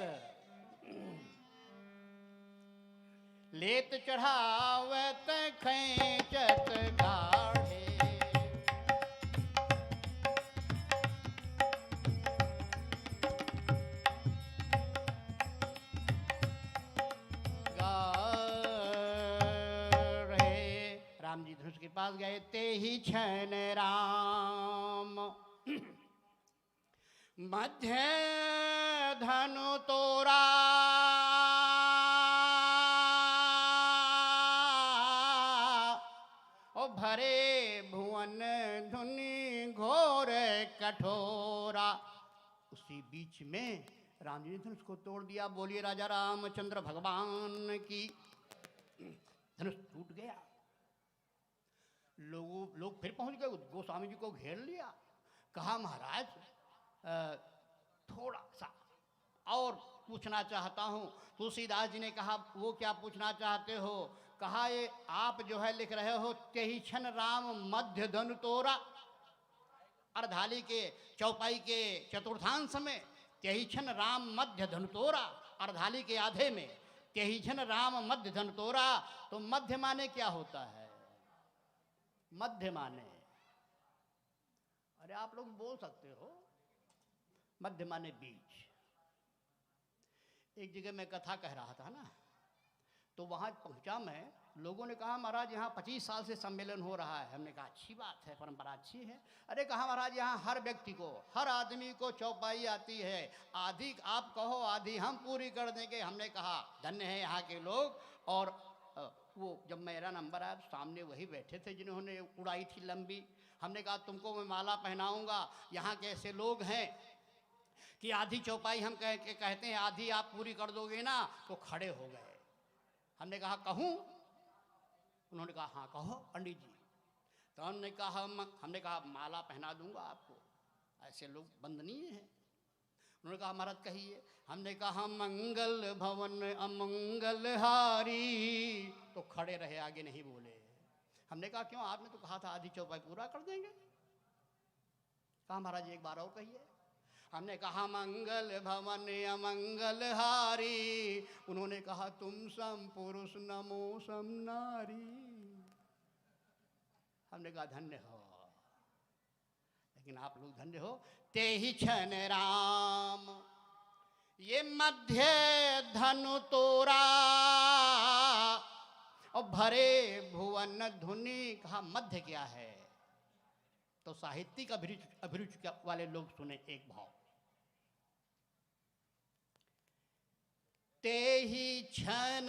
लेत चढ़ावत खैचत गाढ़े, राम जी धनुष के पास गए, ते ही क्षण राम मध्य धनु तोरा। ओ भरे भुवन धुनि घोर कठोरा। उसी बीच में राम जी ने धनुष को तोड़ दिया। बोलिए राजा रामचंद्र भगवान की। धनुष टूट गया। लोग फिर पहुंच गए, गोस्वामी जी को घेर लिया। कहा महाराज थोड़ा सा और पूछना चाहता हूँ। तुलसीदास जी ने कहा वो क्या पूछना चाहते हो? कहा ये आप जो है लिख रहे हो तेहि क्षण राम मध्य धनु तोरा। अर्धाली के चौपाई के चतुर्थांश में तेहि क्षण राम मध्य धनु तोरा, अर्धाली के आधे में तेहि क्षण राम मध्य धनु तोरा। तो मध्य माने क्या होता है? मध्य माने, अरे आप लोग बोल सकते हो, मध्य माने बीच। एक जगह मैं कथा कह रहा था ना, तो वहाँ पहुँचा मैं, लोगों ने कहा महाराज यहाँ 25 साल से सम्मेलन हो रहा है। हमने कहा अच्छी बात है, परंपरा अच्छी है। अरे कहा महाराज यहाँ हर व्यक्ति को, हर आदमी को चौपाई आती है, आधी आप कहो आधी हम पूरी कर देंगे। हमने कहा धन्य है यहाँ के लोग। और वो जब मेरा नंबर आया तो सामने वही बैठे थे जिन्होंने उड़ाई थी लंबी। हमने कहा तुमको मैं माला पहनाऊंगा। यहाँ के ऐसे लोग हैं कि आधी चौपाई हम कहते हैं आधी आप पूरी कर दोगे ना, तो खड़े हो गए। हमने कहा कहूँ? उन्होंने कहा हाँ कहो पंडित जी। तो हमने कहा माला पहना दूंगा आपको, ऐसे लोग वंदनीय हैं। उन्होंने कहा महाराज कहिए। हमने कहा मंगल भवन अमंगल हारी। तो खड़े रहे, आगे नहीं बोले। हमने कहा क्यों? आपने तो कहा था आधी चौपाई पूरा कर देंगे। कहा महाराज एक बार और कहिए। हमने कहा मंगल भवन अमंगल हारी। उन्होंने कहा तुम सम पुरुष नमो सम नारी। हमने कहा धन्य हो, लेकिन आप लोग धन्य हो। ते ही क्षण राम, ये मध्य धनु तोरा और भरे भुवन धुनि। कहा मध्य क्या है? तो साहित्यिक अभिरुचि वाले लोग सुने एक भाव। ते ही क्षण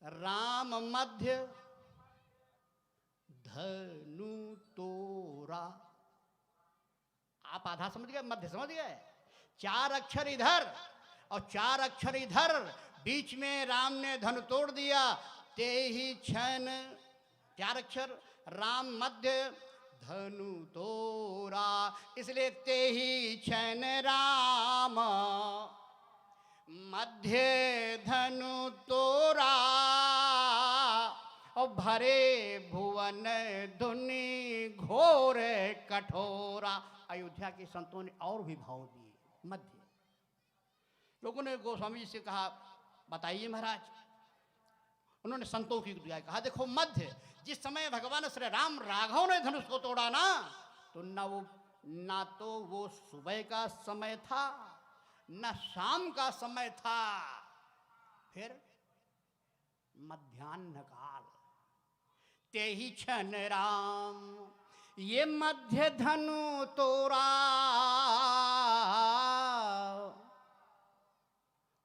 राम मध्य धनु तोरा। आप आधा समझ गए, मध्य समझ गए। 4 अक्षर इधर और 4 अक्षर इधर, बीच में राम ने धनु तोड़ दिया। ते ही क्षण 4 अक्षर, राम मध्य धनु तोरा, इसलिए ते ही क्षण राम मध्य धनु तोरा और भरे भुवन धुनि घोर कठोरा। अयोध्या के संतों ने और भी भाव दिए। मध्य, लोगों ने गोस्वामी जी से कहा बताइए महाराज। उन्होंने संतों की दिया, कहा देखो मध्य, जिस समय भगवान श्री राम राघव ने धनुष को तोड़ा ना, तो ना तो वो सुबह का समय था न शाम का समय था, फिर मध्याह्न काल। ते ही क्षण राम ये मध्य धनु तोरा।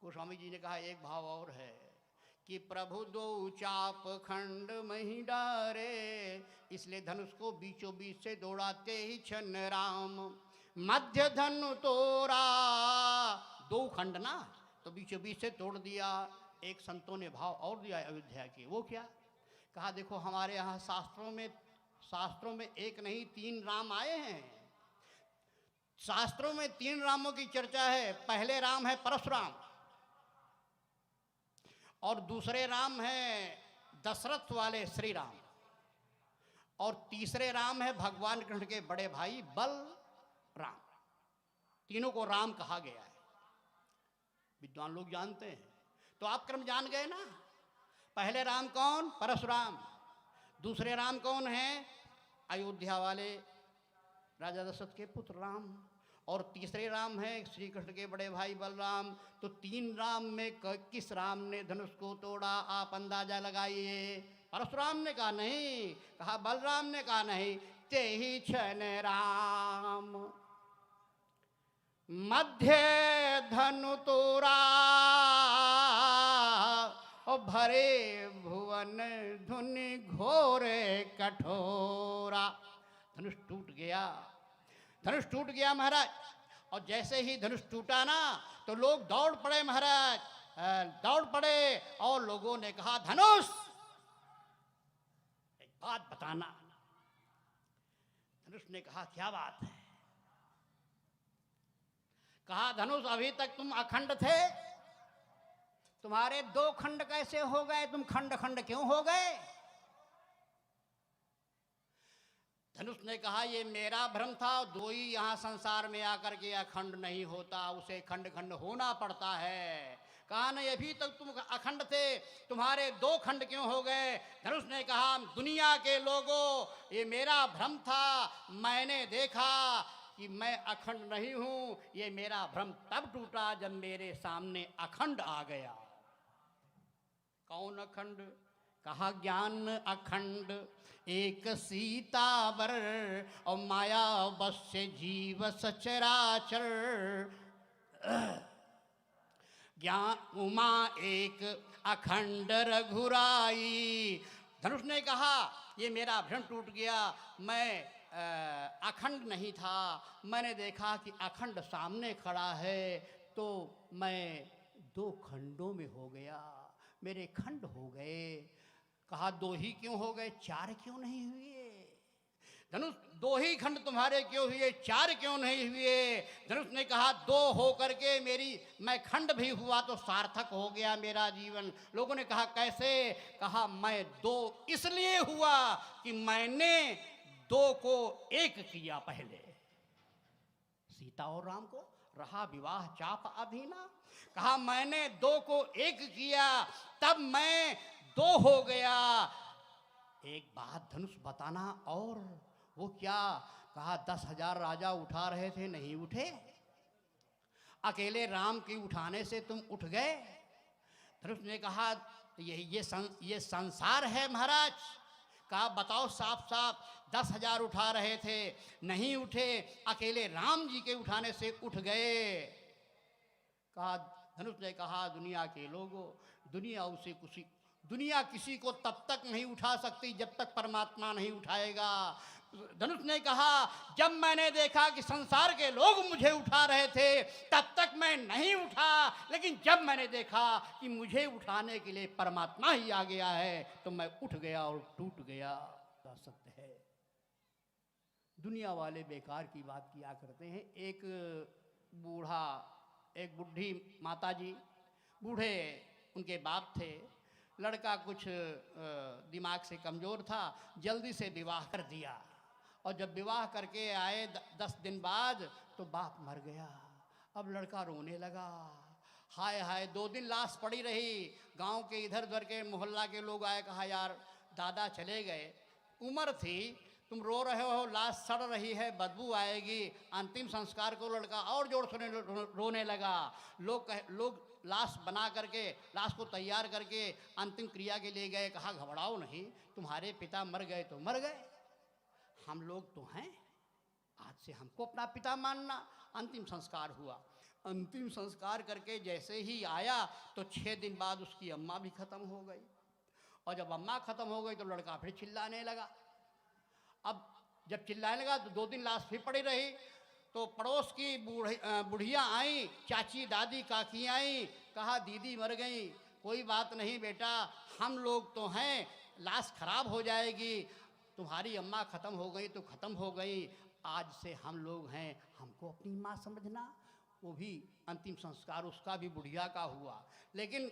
गोस्वामी जी ने कहा एक भाव और है कि प्रभु दो चाप खंड मही डारे, इसलिए धनुष को बीचों बीच से दौड़ाते ही क्षण राम मध्य धनु तोरा। 2 खंड ना, तो बीचों बीच से तोड़ दिया। एक संतों ने भाव और दिया अयोध्या की, वो क्या? कहा देखो हमारे यहाँ शास्त्रों में एक नहीं 3 राम आए हैं। शास्त्रों में 3 रामों की चर्चा है। पहले राम है परशुराम, और दूसरे राम हैं दशरथ वाले श्री राम, और तीसरे राम है भगवान कृष्ण के बड़े भाई बलराम। तीनों को राम कहा गया है, विद्वान लोग जानते हैं। तो आप क्रम जान गए ना। पहले राम कौन? परशुराम। दूसरे राम कौन हैं? अयोध्या वाले राजा दशरथ के पुत्र राम। और तीसरे राम हैं श्री कृष्ण के बड़े भाई बलराम। तो 3 राम में किस राम ने धनुष को तोड़ा? आप अंदाजा लगाइए। परशुराम ने कहा नहीं, कहा बलराम ने कहा नहीं। ते ही क्षण राम मध्य धनु तोरा और भरे भुवन धुनि घोर कठोरा। धनुष टूट गया, धनुष टूट गया महाराज। और जैसे ही धनुष टूटा ना, तो लोग दौड़ पड़े महाराज, दौड़ पड़े। और लोगों ने कहा धनुष, एक बात बताना। धनुष ने कहा क्या बात है? कहा धनुष अभी तक तुम अखंड थे, तुम्हारे 2 खंड कैसे हो गए? तुम खंड खंड क्यों हो गए? धनुष ने कहा ये मेरा भ्रम था। 2 ही यहाँ संसार में आकर के अखंड नहीं होता, उसे खंड खंड होना पड़ता है। कहा नहीं अभी तक तुम अखंड थे, तुम्हारे 2 खंड क्यों हो गए? धनुष ने कहा दुनिया के लोगों, ये मेरा भ्रम था। मैंने देखा कि मैं अखंड नहीं हूं। ये मेरा भ्रम तब टूटा जब मेरे सामने अखंड आ गया। कौन अखंड? कहा ज्ञान अखंड एक सीतावर और माया बस से जीव सचराचर। ज्ञान उमा एक अखंड रघुराई। धनुष ने कहा ये मेरा भ्रम टूट गया, मैं अखंड नहीं था। मैंने देखा कि अखंड सामने खड़ा है, तो मैं 2 खंडों में हो गया, मेरे खंड हो गए। कहा 2 ही क्यों हो गए, 4 क्यों नहीं हुए? धनुष 2 ही खंड तुम्हारे क्यों हुए, 4 क्यों नहीं हुए? धनुष ने कहा 2 हो करके मैं खंड भी हुआ तो सार्थक हो गया मेरा जीवन। लोगों ने कहा कैसे? कहा मैं 2 इसलिए हुआ कि मैंने 2 को एक किया। पहले सीता और राम को रहा विवाह चाप अधीना। कहा मैंने 2 को एक किया, तब मैं 2 हो गया। एक बात धनुष बताना, और वो क्या? कहा 10,000 राजा उठा रहे थे, नहीं उठे। अकेले राम के उठाने से तुम उठ गए? धनुष ने कहा ये संसार है महाराज। कहा बताओ साफ साफ, 10,000 उठा रहे थे, नहीं उठे, अकेले राम जी के उठाने से उठ गए। कहा धनुष ने कहा दुनिया के लोगों, दुनिया किसी को तब तक नहीं उठा सकती जब तक परमात्मा नहीं उठाएगा। धनुष ने कहा जब मैंने देखा कि संसार के लोग मुझे उठा रहे थे तब तक मैं नहीं उठा, लेकिन जब मैंने देखा कि मुझे उठाने के लिए परमात्मा ही आ गया है तो मैं उठ गया और टूट गया। सत्य है, दुनिया वाले बेकार की बात किया करते हैं। एक बुढ़ी माताजी, बूढ़े उनके बाप थे, लड़का कुछ दिमाग से कमज़ोर था, जल्दी से विवाह कर दिया। और जब विवाह करके आए 10 दिन बाद तो बाप मर गया। अब लड़का रोने लगा, हाय हाय। 2 दिन लाश पड़ी रही। गांव के इधर उधर के मोहल्ला के लोग आए, कहा यार दादा चले गए, उम्र थी, तुम रो रहे हो, लाश सड़ रही है, बदबू आएगी। अंतिम संस्कार को लड़का और जोर से रोने लगा। लोग लाश बना करके, लाश को तैयार करके अंतिम क्रिया के लिए गए। कहा घबराओ नहीं, तुम्हारे पिता मर गए तो मर गए, हम लोग तो हैं, आज से हमको अपना पिता मानना। अंतिम संस्कार हुआ। अंतिम संस्कार करके जैसे ही आया तो 6 दिन बाद उसकी अम्मा भी खत्म हो गई। और जब अम्मा खत्म हो गई तो लड़का फिर चिल्लाने लगा। अब जब चिल्लाने लगा तो 2 दिन लाश फिर पड़ी रही। तो पड़ोस की बुढ़िया आई, चाची दादी काकी आई, कहा दीदी मर गई, कोई बात नहीं बेटा, हम लोग तो हैं, लाश खराब हो जाएगी, तुम्हारी अम्मा खत्म हो गई तो खत्म हो गई, आज से हम लोग हैं, हमको अपनी माँ समझना। वो भी अंतिम संस्कार उसका भी बुढ़िया का हुआ। लेकिन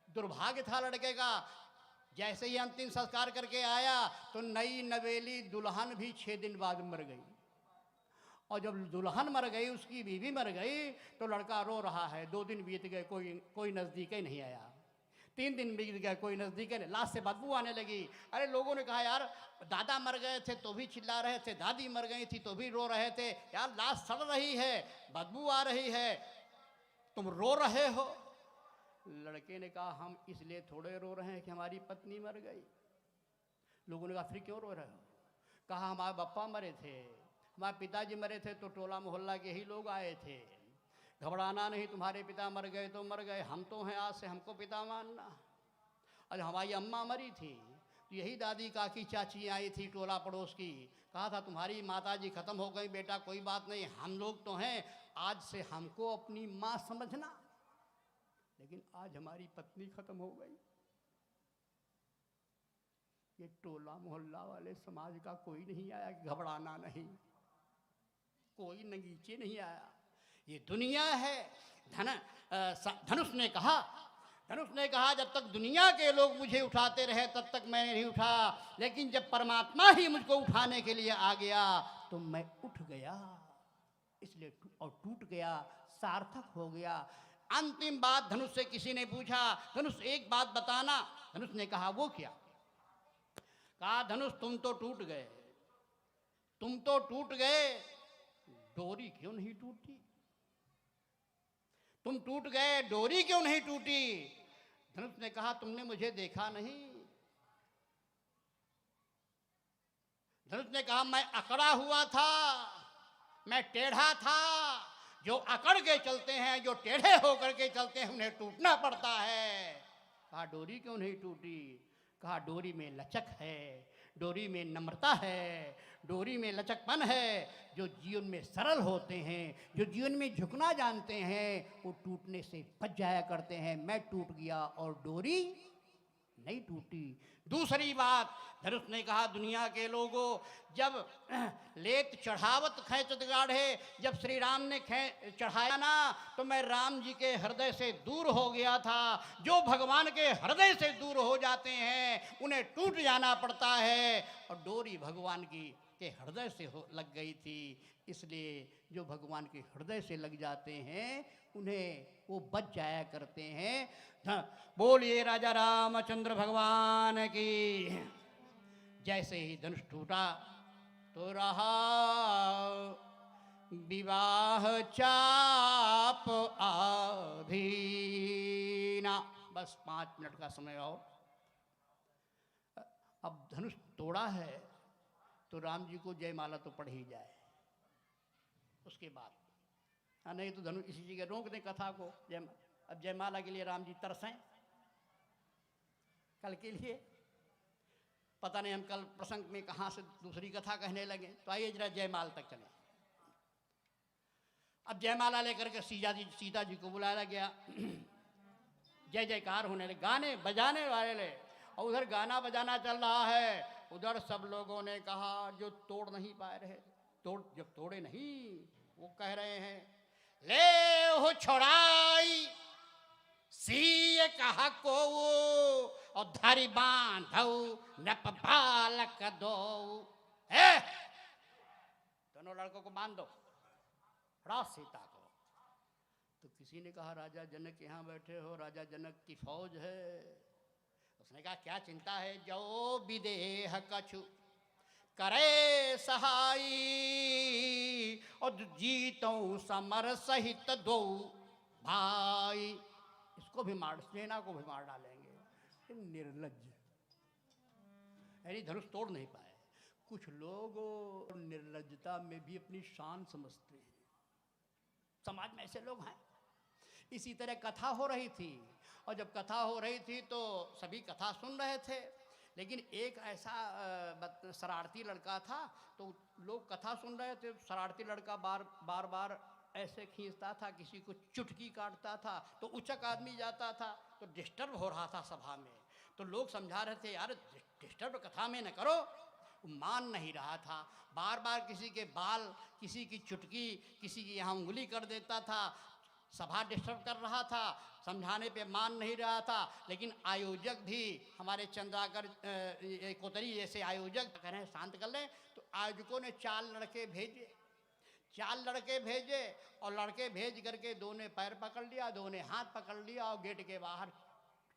दुर्भाग्य था लड़के का, जैसे ही अंतिम संस्कार करके आया तो नई नवेली दुल्हन भी 6 दिन बाद मर गई। और जब दुल्हन मर गई, उसकी बीवी मर गई, तो लड़का रो रहा है। 2 दिन बीत गए, कोई नज़दीक ही नहीं आया। 3 दिन बीत गए, कोई नज़दीक नहीं। लाश से बदबू आने लगी। अरे लोगों ने कहा यार दादा मर गए थे तो भी चिल्ला रहे थे, दादी मर गई थी तो भी रो रहे थे, यार लाश सड़ रही है, बदबू आ रही है, तुम रो रहे हो। लड़के ने कहा हम इसलिए थोड़े रो रहे हैं कि हमारी पत्नी मर गई। लोगों ने कहा फिर क्यों रो रहे हो? कहा हमारे पापा मरे थे, हमारे पिताजी मरे थे तो टोला मोहल्ला के ही लोग आए थे, घबराना नहीं, तुम्हारे पिता मर गए तो मर गए, हम तो हैं, आज से हमको पिता मानना। और हमारी अम्मा मरी थी तो यही दादी काकी चाची आई थी टोला पड़ोस की, कहा था तुम्हारी माताजी खत्म हो गई बेटा, कोई बात नहीं, हम लोग तो हैं, आज से हमको अपनी माँ समझना। लेकिन आज हमारी पत्नी खत्म हो गई। ये टोला मोहल्ला वाले समाज का कोई नहीं आया कि घबराना नहीं, कोई नगीचे नहीं आया। ये दुनिया है। धनुष ने कहा जब तक दुनिया के लोग मुझे उठाते रहे तब तक मैं नहीं उठा, लेकिन जब परमात्मा ही मुझको उठाने के लिए आ गया तो मैं उठ गया, इसलिए और टूट गया, सार्थक हो गया। अंतिम बात धनुष से किसी ने पूछा, धनुष एक बात बताना। धनुष ने कहा वो क्या? कहा धनुष तुम तो टूट गए, डोरी क्यों नहीं टूटी? तुम टूट गए, डोरी क्यों नहीं टूटी? धनुष ने कहा तुमने मुझे देखा नहीं। धनुष ने कहा मैं अकड़ा हुआ था, मैं टेढ़ा था। जो अकड़ के चलते हैं, जो टेढ़े होकर के चलते हैं, उन्हें टूटना पड़ता है। कहा डोरी क्यों नहीं टूटी? कहा डोरी में लचक है, डोरी में नम्रता है, डोरी में लचकपन है। जो जीवन में सरल होते हैं, जो जीवन में झुकना जानते हैं, वो टूटने से बच जाया करते हैं। मैं टूट गया और डोरी नहीं टूटी। दूसरी बात धनुष ने कहा दुनिया के लोगों, जब लेत चढ़ावत खेचत गाढ़े, जब श्री राम ने चढ़ाया ना तो मैं राम जी के हृदय से दूर हो गया था। जो भगवान के हृदय से दूर हो जाते हैं उन्हें टूट जाना पड़ता है, और डोरी भगवान के हृदय से लग गई थी। इसलिए जो भगवान के हृदय से लग जाते हैं उन्हें वो बच जाया करते हैं। बोलिए राजा रामचंद्र भगवान की। जैसे ही धनुष टूटा तो रहा विवाह चाप आधीना। बस 5 मिनट का समय और। अब धनुष तोड़ा है तो राम जी को जयमाला तो पढ़ ही जाए उसके बाद, नहीं तो धनुष इसी जगह रोक दें कथा को। अब जयमाला के लिए राम जी तरसें कल के लिए, पता नहीं हम कल प्रसंग में कहाँ से दूसरी कथा कहने लगे। तो आइए जरा जयमाल तक चले। अब जयमाला लेकर के सीता जी को बुलाया गया। जय जयकार होने लगे, गाने बजाने वाले ले, और उधर गाना बजाना चल रहा है। उधर सब लोगों ने कहा जो तोड़ नहीं पाए रहे, जब तोड़े नहीं, वो कह रहे हैं ले हो छोड़ाई सीए कहा को और धरी बांधऊ नप बालक दो। दोनों लड़कों को बांध दो, राज सीता को। तो किसी ने कहा राजा जनक यहाँ बैठे हो, राजा जनक की फौज है। उसने कहा क्या चिंता है, जो विदेह कछु करे सहाई और जीतो समर सहित दो भाई। इसको भी मार, सेना को भी मार डालेंगे। निर्लज्ज, यानी धनुष तोड़ नहीं पाए। कुछ लोग निर्लज्जता में भी अपनी शान समझते हैं। समाज में ऐसे लोग हैं। इसी तरह कथा हो रही थी, और जब कथा हो रही थी तो सभी कथा सुन रहे थे, लेकिन एक ऐसा शरारती लड़का था। तो लोग कथा सुन रहे थे, शरारती लड़का बार बार ऐसे खींचता था, किसी को चुटकी काटता था, तो उचक आदमी जाता था, तो डिस्टर्ब हो रहा था सभा में। तो लोग समझा रहे थे यार डिस्टर्ब कथा में न करो। मान नहीं रहा था, बार बार किसी के बाल, किसी की चुटकी, किसी की यहाँ उंगली कर देता था। सभा डिस्टर्ब कर रहा था, समझाने पे मान नहीं रहा था। लेकिन आयोजक भी हमारे चंद्राकर कोतरी जैसे आयोजक कह रहे हैं शांत कर लें। तो आयोजकों ने 4 लड़के भेजे और लड़के भेज करके 2 ने पैर पकड़ लिया, 2 ने हाथ पकड़ लिया और गेट के बाहर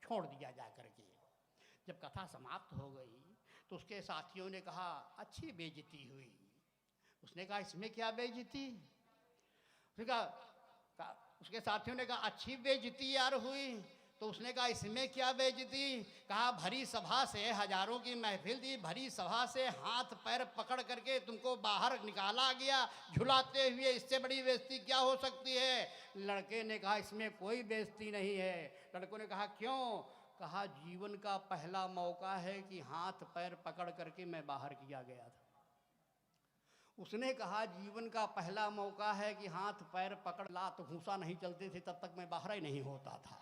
छोड़ दिया जा करके। जब कथा समाप्त हो गई तो उसके साथियों ने कहा अच्छी बेइज्जती हुई। उसने कहा इसमें क्या बेइज्जती? उसके साथियों ने कहा अच्छी बेइज्जती यार हुई। तो उसने कहा इसमें क्या बेइज्जती? कहा भरी सभा से, हजारों की महफिल थी, भरी सभा से हाथ पैर पकड़ करके तुमको बाहर निकाला गया झुलाते हुए, इससे बड़ी बेइज्जती क्या हो सकती है? लड़के ने कहा इसमें कोई बेइज्जती नहीं है। लड़कों ने कहा क्यों? कहा जीवन का पहला मौका है कि हाथ पैर पकड़ करके मैं बाहर किया गया था। उसने कहा जीवन का पहला मौका है कि हाथ पैर पकड़ ला तो घूसा नहीं चलते थे, तब तक मैं बाहर ही नहीं होता था।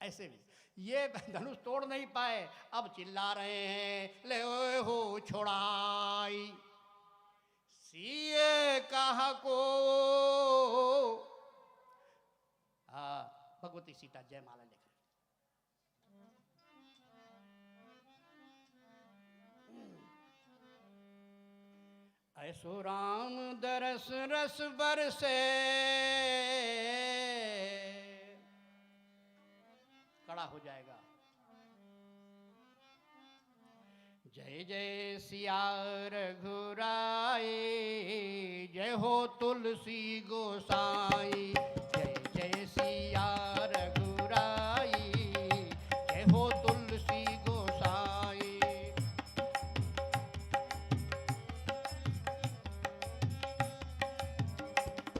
ऐसे भी ये धनुष तोड़ नहीं पाए, अब चिल्ला रहे हैं ले हो छोड़ाई सीए कहा को। भगवती सीता जयमाला लेकर ऐसो राम दरस रस बरसे। खड़ा हो जाएगा। जय जय सिया रघुराई, जय हो तुलसी गोसाई। जय जय सिया रघुराई, जय हो तुलसी गोसाई।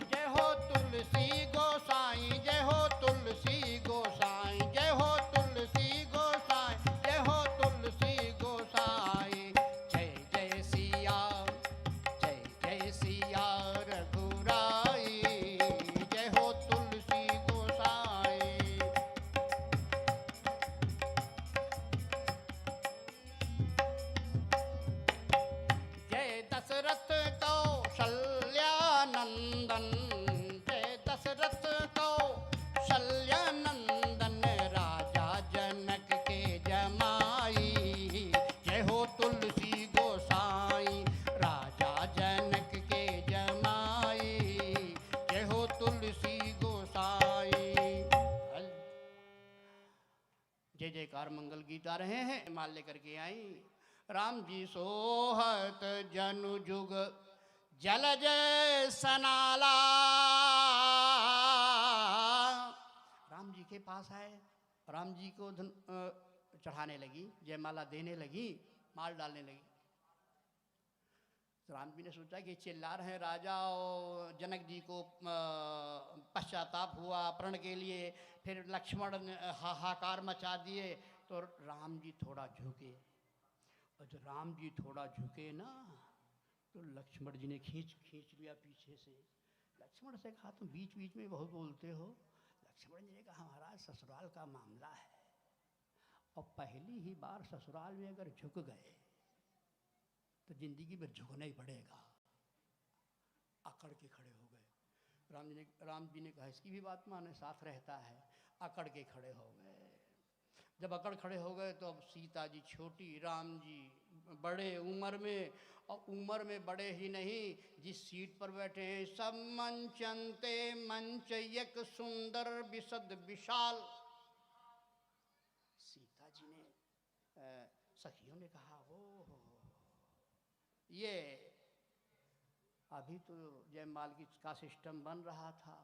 जय हो तुलसी गोसाई, जय हो तुलसी गोसाई, जय हो तुलसी गोसाई, जय हो तुलसी गोसाई। जय जय सिया रघुराई, जय हो तुलसी गोसाई। जय दशरथ कौशल्यानंदन, जय दशरथ कौशल्यानंदन, राजा जनक के जमाई। जय हो तुलसी गोसाई, राजा जनक के जमाई। जय हो तुलसी गोसाई। जय जयकार मंगल गीत आ रहे हैं, माल लेकर के आई। राम जी सोहत जनु जुग जलज सनाला। राम जी के पास आए, राम जी को चढ़ाने लगी, जयमाला देने लगी, माल डालने लगी। तो राम जी ने सोचा कि चिल्ला रहे हैं राजा, और जनक जी को पश्चाताप हुआ प्रण के लिए। फिर लक्ष्मण ने हाहाकार मचा दिए, तो राम जी थोड़ा झुके, और जब राम जी थोड़ा झुके ना, तो लक्ष्मण जी ने खींच लिया पीछे से। लक्ष्मण से कहा तुम बीच बीच में बहुत बोलते हो। लक्ष्मण जी ने कहा महाराज ससुराल का मामला है, और पहली ही बार ससुराल में अगर झुक गए तो जिंदगी में झुकना ही पड़ेगा। अकड़ के खड़े हो गए। राम जी ने कहा इसकी भी बात माने, साथ रहता है। अकड़ के खड़े हो गए। जब अकड़ खड़े हो गए तो अब सीता जी छोटी, राम जी बड़े उम्र में, और उम्र में बड़े ही नहीं, जिस सीट पर बैठे हैं सब मंचनते मंच एक सुंदर विशद विशाल। सीता जी ने सखियों ने कहा हो ये अभी तो जयमाल की का सिस्टम बन रहा था,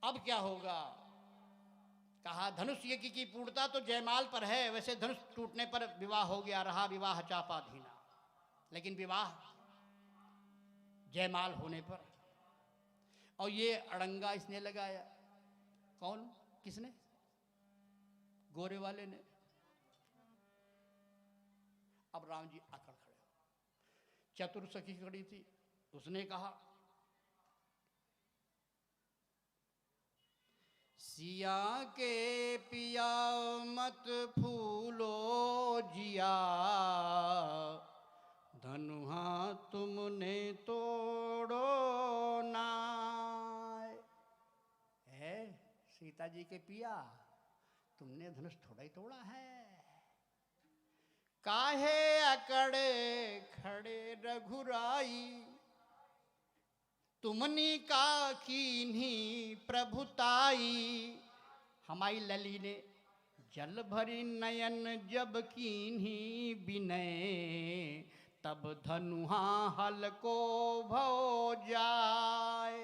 अब क्या होगा। कहा धनुष यज्ञ की पूर्णता तो जयमाल पर है, वैसे धनुष टूटने पर विवाह हो गया, रहा विवाह चापाधीना, लेकिन विवाह जयमाल होने पर। और ये अड़ंगा इसने लगाया। कौन? किसने? गोरे वाले ने। अब राम जी आकर खड़े हो। चतुर सखी खड़ी थी, उसने कहा सिया के पिया मत फूलो जिया, धनुहा तुमने तोड़ो ना। है सीता जी के पिया, तुमने धनुष थोड़ा ही तोड़ा है। काहे अकड़े खड़े रघुराई, तुमनी का कीन्ही प्रभुताई। हमारी लली ने जल भरी नयन जब कीन्ही विनय, तब धनुहा हल को भो जाए।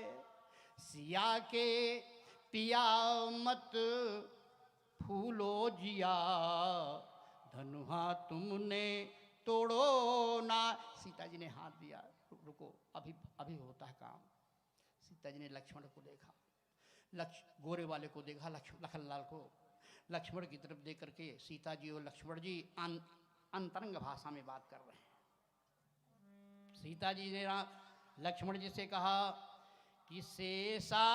सिया के पिया मत फूलो जिया, धनुहा तुमने तोड़ो ना। सीता जी ने हाथ दिया, रुको अभी अभी होता है काम। सीता जी ने लक्ष्मण को देखा, गोरे वाले को देखा, लखनलाल को। लक्ष्मण की तरफ देख करके सीता जी और लक्ष्मण जी अंतरंग भाषा में बात कर रहे हैं। सीता जी ने लक्ष्मण जी से कहा कि शेषावतार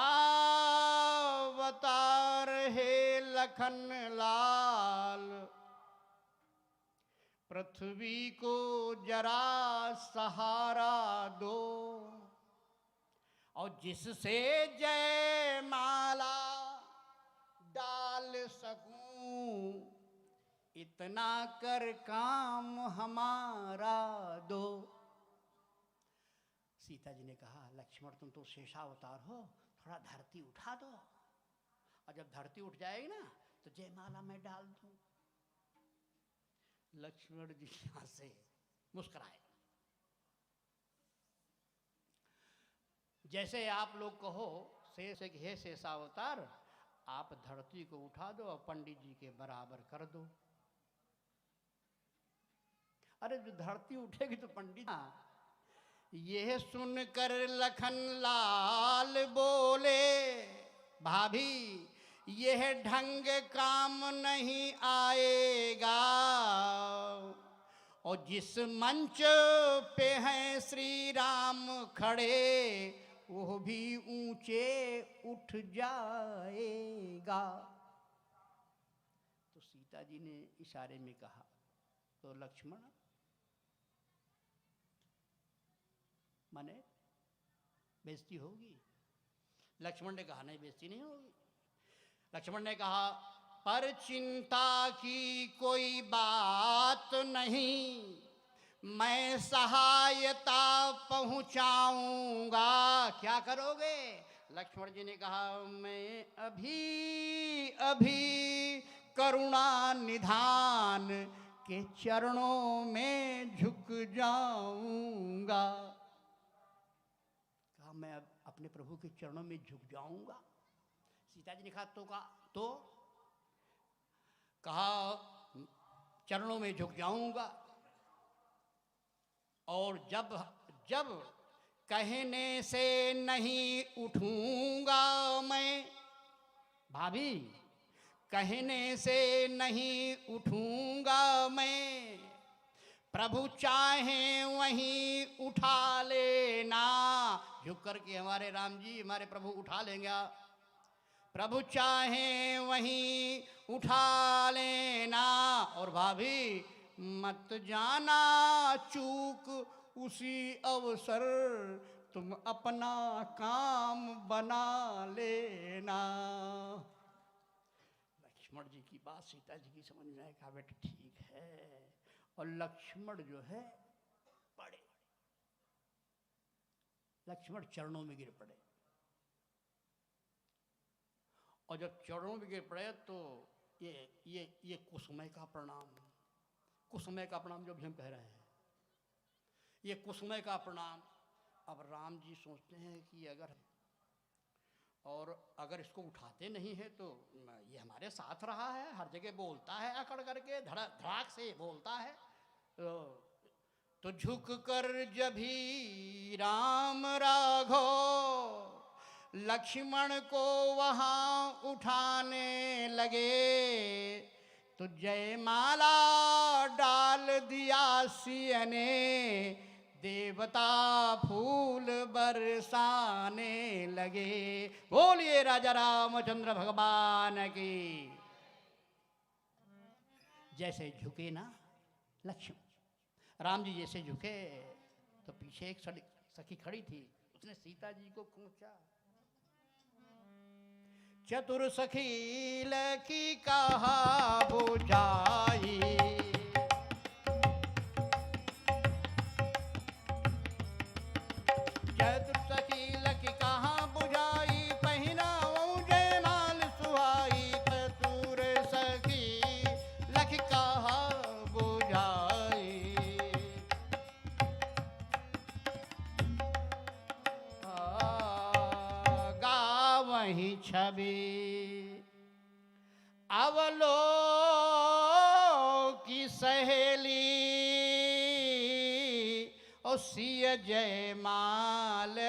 है लखन लाल, पृथ्वी को जरा सहारा दो, और जिससे जयमाला डाल सकूं, इतना कर काम हमारा दो। सीता जी ने कहा लक्ष्मण तुम तो शेषावतार हो, थोड़ा धरती उठा दो, और जब धरती उठ जाएगी ना तो जयमाला मैं डाल दूं। लक्ष्मण जी यहां से मुस्कुराए। जैसे आप लोग कहो हे शेषावतार, आप धरती को उठा दो और पंडित जी के बराबर कर दो। अरे जो धरती उठेगी तो पंडित। यह सुनकर लखन लाल बोले भाभी यह ढंग काम नहीं आएगा, और जिस मंच पे हैं श्री राम खड़े वो भी ऊंचे उठ जाएगा। तो सीता जी ने इशारे में कहा तो लक्ष्मण माने बेइज्जती होगी। लक्ष्मण ने कहा नहीं बेइज्जती नहीं होगी। लक्ष्मण ने कहा पर चिंता की कोई बात नहीं, मैं सहायता पहुंचाऊंगा। क्या करोगे? लक्ष्मण जी ने कहा मैं अभी अभी करुणा निधान के चरणों में झुक जाऊंगा। कहा मैं अब अपने प्रभु के चरणों में झुक जाऊंगा। सीता जी ने कहा तो कहा चरणों में झुक जाऊंगा। और जब कहने से नहीं उठूंगा मैं, भाभी कहने से नहीं उठूंगा मैं, प्रभु चाहे वहीं उठा लेना। झुक करके हमारे राम जी हमारे प्रभु उठा लेंगे। प्रभु चाहे वहीं उठा लेना। और भाभी मत जाना चूक उसी अवसर, तुम अपना काम बना लेना। लक्ष्मण जी की बात सीता जी की समझ में आए। कहा बेटा ठीक है। और लक्ष्मण जो है पड़े, लक्ष्मण चरणों में गिर पड़े। और जब चरणों में गिर पड़े तो ये कुसुमय का प्रणाम, कुसुमय का प्रणाम जो भी हम कह रहे हैं, ये कुसुमय का प्रणाम। अब राम जी सोचते हैं कि अगर इसको उठाते नहीं है तो ये हमारे साथ रहा है, हर जगह बोलता है, अकड़ करके धड़ाक से बोलता है। तो झुक कर जभी राम राघो लक्ष्मण को वहां उठाने लगे, तो जयमाला डाल दिया सिया ने, देवता फूल बरसाने लगे। बोलिए राजा रामचंद्र भगवान की। जैसे झुके ना लक्ष्मण, राम जी जैसे झुके तो पीछे एक सखी खड़ी थी, उसने सीता जी को पूछा, चतुर सखी लकी कहा बुझाई, चतुर सखी लकी कहा बुझाई, पहनाऊं जयमाल सुहाई, चतुर सखी लकी कहा बुझाई। गावहीं छवि अवलो की सहेली, ओ सिय जयमाल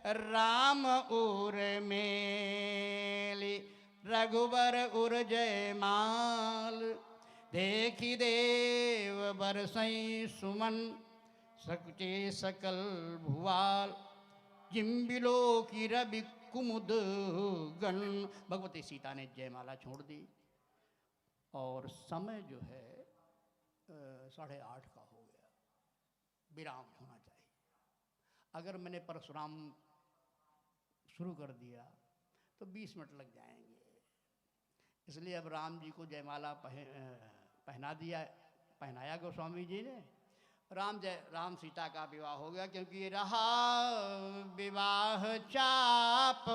राम उर मेली, रघुबर उर जयमाल, देखी देव बरसई सुमन, सकुचे सकल भुवाल, जिम्बिलो की रवि कुमुद गण। भगवती सीता ने जयमाला छोड़ दी और समय जो है 8:30 का हो गया, विराम होना चाहिए। अगर मैंने परशुराम शुरू कर दिया तो 20 मिनट लग जाएंगे, इसलिए अब राम जी को जयमाला पहनाया गोस्वामी जी ने। राम सीता का विवाह हो गया, क्योंकि रहा विवाह चाप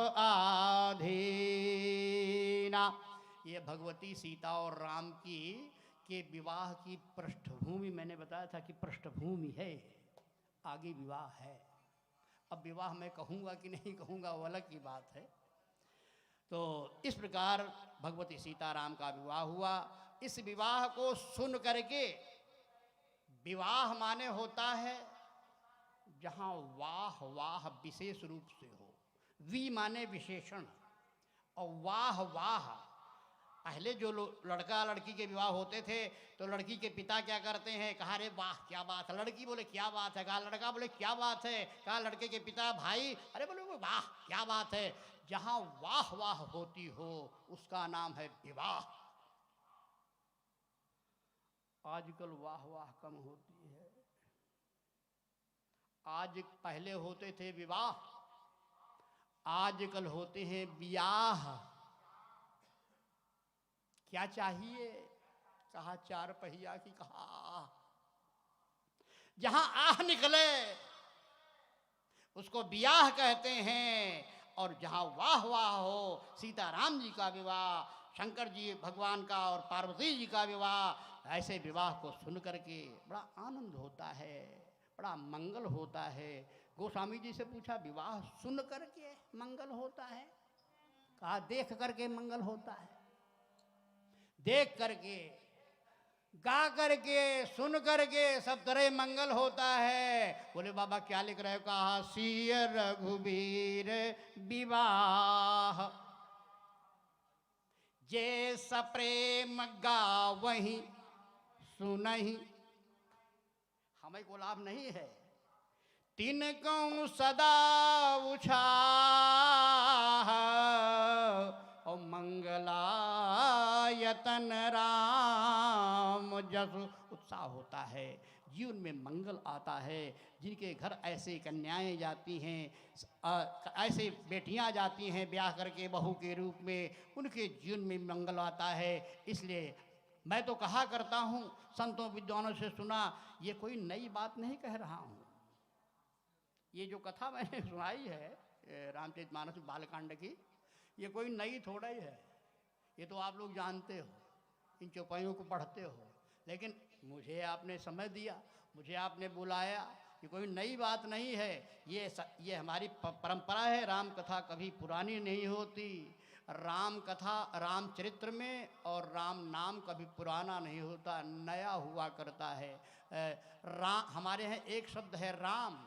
आधीना। ये भगवती सीता और राम के विवाह की पृष्ठभूमि मैंने बताया था कि पृष्ठभूमि है, आगे विवाह है। अब विवाह मैं कहूँगा कि नहीं कहूँगा वो अलग की बात है। तो इस प्रकार भगवती सीताराम का विवाह हुआ। इस विवाह को सुन करके, विवाह माने होता है जहाँ वाह वाह विशेष रूप से हो, वी माने विशेषण और वाह वाह। पहले जो लड़का लड़की के विवाह होते थे तो लड़की के पिता क्या करते हैं, कहा रे वाह क्या बात है, लड़की बोले क्या बात है, कहा लड़का बोले क्या बात है, कहा लड़के के पिता भाई अरे बोले वाह क्या बात है। जहाँ वाह वाह होती हो उसका नाम है विवाह। आजकल वाह वाह कम होती है। आज पहले होते थे विवाह, आजकल होते हैं बियाह। क्या चाहिए, कहा 4 पहिया की, कहा जहां आह निकले उसको बियाह कहते हैं। और जहां वाह वाह हो, सीताराम जी का विवाह शंकर जी भगवान का और पार्वती जी का विवाह, ऐसे विवाह को सुन करके बड़ा आनंद होता है, बड़ा मंगल होता है। गोस्वामी जी से पूछा, विवाह सुन करके मंगल होता है? कहा देख करके मंगल होता है। देख करके, गा करके, सुन करके सब तरह मंगल होता है। बोले बाबा क्या लिख रहे हो? कहा सिय रघुबीर विवाह, जैसा प्रेम गावहीं सुनहीं। हमें को लाभ नहीं है, तिनको सदा उछाह, और मंगलायतन राम जसु। उत्साह होता है, जीवन में मंगल आता है। जिनके घर ऐसे कन्याएं जाती हैं, ऐसे बेटियां जाती हैं ब्याह करके बहू के रूप में, उनके जीवन में मंगल आता है। इसलिए मैं तो कहा करता हूँ, संतों विद्वानों से सुना, ये कोई नई बात नहीं कह रहा हूँ। ये जो कथा मैंने सुनाई है रामचरितमानस बालकांड की, ये कोई नई थोड़ा ही है। ये तो आप लोग जानते हो, इन चौपाइयों को पढ़ते हो। लेकिन मुझे आपने समय दिया, मुझे आपने बुलाया, ये कोई नई बात नहीं है। ये हमारी परंपरा है। राम कथा कभी पुरानी नहीं होती। राम कथा, रामचरित्र में और राम नाम कभी पुराना नहीं होता, नया हुआ करता है। हमारे यहाँ एक शब्द है राम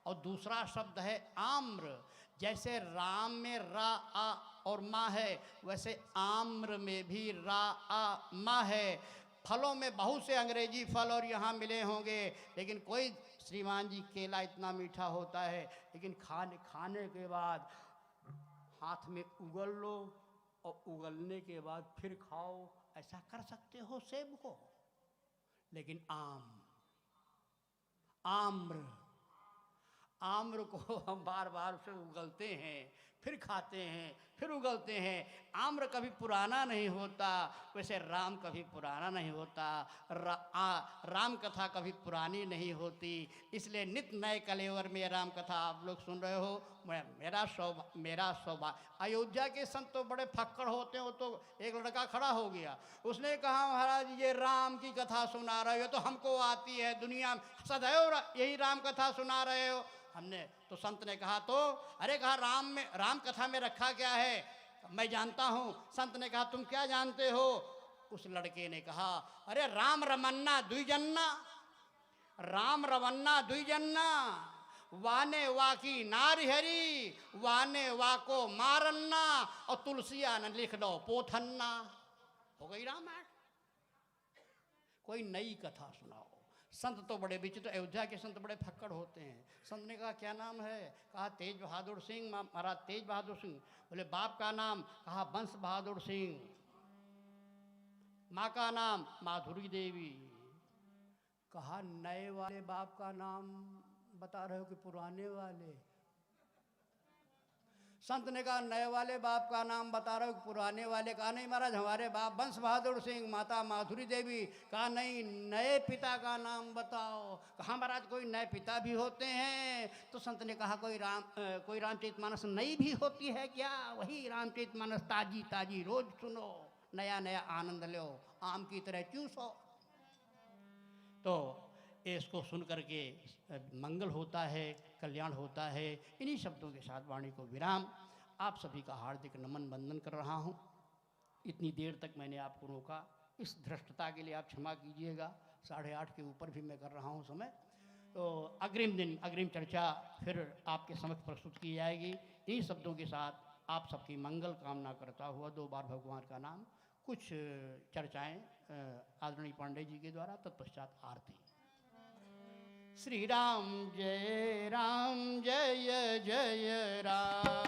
और दूसरा शब्द है आम्र। जैसे राम में रा आ और माँ है, वैसे आम्र में भी रा आ माँ है। फलों में बहुत से अंग्रेजी फल और यहाँ मिले होंगे, लेकिन कोई श्रीमान जी केला इतना मीठा होता है, लेकिन खाने के बाद हाथ में उगल लो और उगलने के बाद फिर खाओ, ऐसा कर सकते हो सेब को। लेकिन आम्र को हम बार बार उसे उगलते हैं, फिर खाते हैं, फिर उगलते हैं। आम्र कभी पुराना नहीं होता, वैसे राम कभी पुराना नहीं होता। राम कथा कभी पुरानी नहीं होती। इसलिए नित नए कलेवर में राम कथा आप लोग सुन रहे हो। मेरा सौभाग्य। अयोध्या के संत तो बड़े फक्कड़ होते हो। तो एक लड़का खड़ा हो गया, उसने कहा महाराज ये राम की कथा सुना रहे हो, तो हमको आती है, दुनिया सदैव यही राम कथा सुना रहे हो। हमने तो संत ने कहा, तो अरे कहा राम कथा में रखा क्या है? मैं जानता हूँ। संत ने कहा तुम क्या जानते हो? उस लड़के ने कहा, अरे राम रमन्ना द्विजन्ना, राम रवन्ना द्विजन्ना, वाने वाकी नारी हरी, वाने वाको मारन्ना, और तुलसिया न लिख दो पोथन्ना। हो गई रामायण। कोई नई कथा सुनाओ। संत तो बड़े विचित्र, अयोध्या के संत बड़े फक्कड़ होते हैं। संत ने कहा क्या नाम है? कहा तेज बहादुर सिंह। महाराज तेज बहादुर सिंह। बोले बाप का नाम? कहा बंश बहादुर सिंह। माँ का नाम? माधुरी देवी। कहा नए वाले बाप का नाम बता रहे हो कि पुराने वाले? संत ने कहा नए वाले बाप का नाम बता रहे हो कि पुराने वाले? कहा नहीं महाराज हमारे बाप बंश बहादुर सिंह, माता माधुरी देवी। कहा नहीं नए पिता का नाम बताओ। कहा महाराज कोई नए पिता भी होते हैं? तो संत ने कहा कोई रामचरितमानस नई भी होती है क्या? वही रामचरितमानस ताजी ताजी रोज सुनो, नया नया आनंद लो, आम की तरह चूसो। तो इसको सुन करके मंगल होता है, कल्याण होता है। इन्हीं शब्दों के साथ वाणी को विराम। आप सभी का हार्दिक नमन वंदन कर रहा हूँ। इतनी देर तक मैंने आपको रोका, इस धृष्टता के लिए आप क्षमा कीजिएगा। 8:30 के ऊपर भी मैं कर रहा हूँ समय। तो अग्रिम दिन अग्रिम चर्चा फिर आपके समक्ष प्रस्तुत की जाएगी। इन्हीं शब्दों के साथ आप सबकी मंगल कामना करता हुआ 2 बार भगवान का नाम, कुछ चर्चाएँ आदरणीय पांडे जी के द्वारा, तत्पश्चात आरती। श्री राम जय जय जय राम।